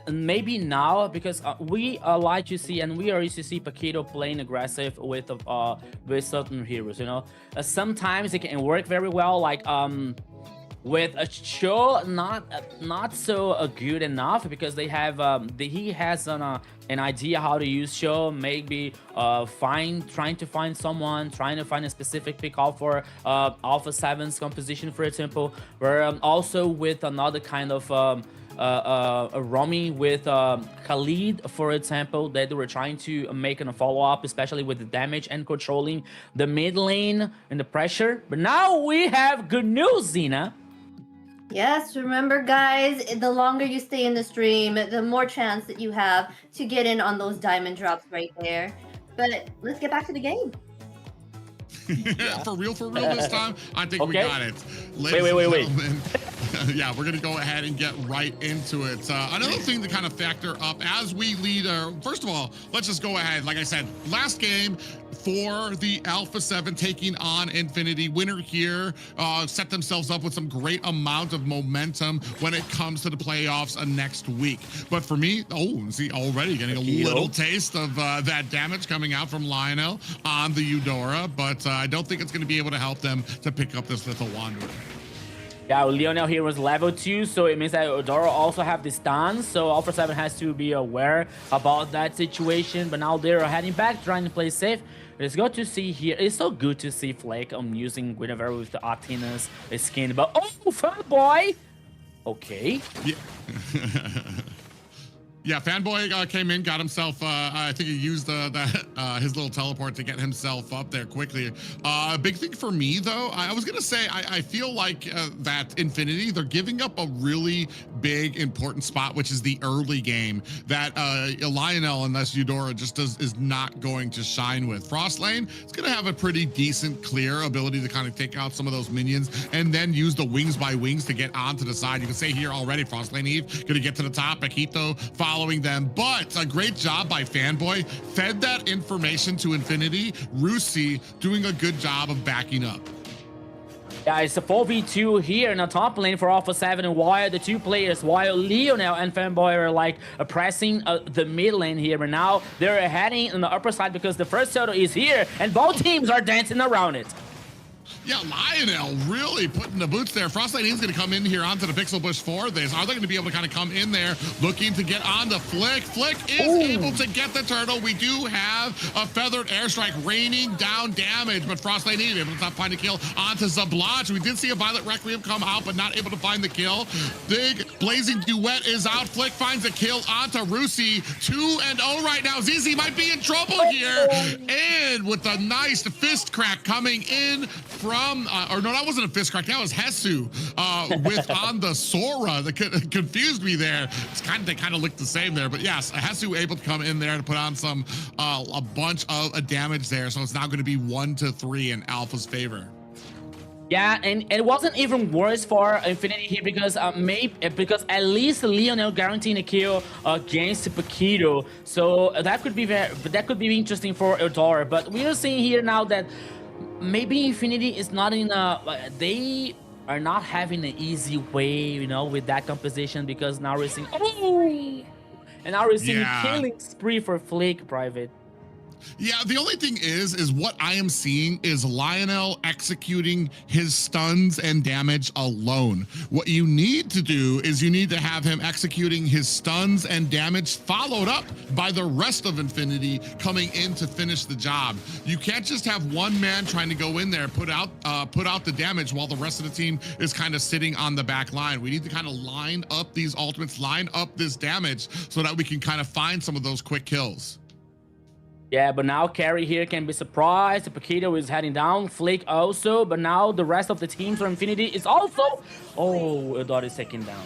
maybe now, because we like to see, and we are used to see Paquito playing aggressive with certain heroes, you know. Sometimes it can work very well, like with a show not so good enough, because they have he has an idea how to use show, maybe trying to find a specific pick out for Alpha 7's composition, for example, where also with another kind of a roaming with Khalid, for example, that they were trying to make a follow-up, especially with the damage and controlling the mid lane and the pressure. But now we have good news, Zena. Yes, remember guys, the longer you stay in the stream, the more chance that you have to get in on those diamond drops right there. But let's get back to the game. For real this time, I think we got it. Wait. Yeah, we're gonna go ahead and get right into it. Another thing to kind of factor up as we lead, first of all, let's just go ahead. Like I said, last game for the Alpha 7 taking on Infinity. Winner here set themselves up with some great amount of momentum when it comes to the playoffs next week. But for me, see, already getting a little taste of that damage coming out from Lionel on the Eudora, but I don't think it's going to be able to help them to pick up this little Wanderer. Yeah, Lionel here was level 2, so it means that Eudora also have the stun, so Alpha 7 has to be aware about that situation. But now they're heading back, trying to play safe. It's good to see here. It's so good to see Flake using Guinevere with the Octinus skin. But oh, Fanboy! Okay. Yeah. Yeah, Fanboy came in, got himself, I think he used his little teleport to get himself up there quickly. A big thing for me, though, I was going to say, I feel like that Infinity, they're giving up a really big, important spot, which is the early game, that Lionel and this Eudora just is not going to shine with. Frostlane is going to have a pretty decent, clear ability to kind of take out some of those minions and then use the wings by wings to get onto the side. You can say here already, Frostlane Eve going to get to the top, Paquito following them, but a great job by Fanboy, fed that information to Infinity. Rusi doing a good job of backing up. Yeah, it's a 4v2 here in the top lane for Alpha 7, and while the two players, while Lionel and Fanboy are like pressing the mid lane here, and now they're heading on the upper side because the first turtle is here, and both teams are dancing around it. Yeah, Lionel really putting the boots there. Frost Lightning's going to come in here onto the Pixel Bush for this. Are they going to be able to kind of come in there looking to get on the Flick? Flick is able to get the turtle. We do have a feathered airstrike raining down damage, but Frost Lightning able to find a kill onto Zablotch. We did see a Violet Requiem come out, but not able to find the kill. Big Blazing Duet is out. Flick finds a kill onto Rusi. 2-0 right now. ZZ might be in trouble here. And with a nice fist crack coming in from, or no, that wasn't a fist crack. That was Hesu with on the Sora. That confused me there. They kind of looked the same there, but yes, Hesu able to come in there to put on some a bunch of damage there. So it's now going to be 1-3 in Alpha's favor. Yeah, and it wasn't even worse for Infinity here because because at least Lionel guaranteeing a kill against Paquito, so that could be interesting for Eldora. But we are seeing here now that maybe Infinity is not in a they are not having an easy way, you know, with that composition, because now we're seeing killing spree for Flick Private. Yeah, the only thing is what I am seeing is Lionel executing his stuns and damage alone. What you need to do is you need to have him executing his stuns and damage followed up by the rest of Infinity coming in to finish the job. You can't just have one man trying to go in there, put out the damage while the rest of the team is kind of sitting on the back line. We need to kind of line up these ultimates, line up this damage so that we can kind of find some of those quick kills. Yeah, but now Carry here can be surprised. Paquito is heading down. Flick also, but now the rest of the teams for Infinity is also... Oh, Eldora is taken down.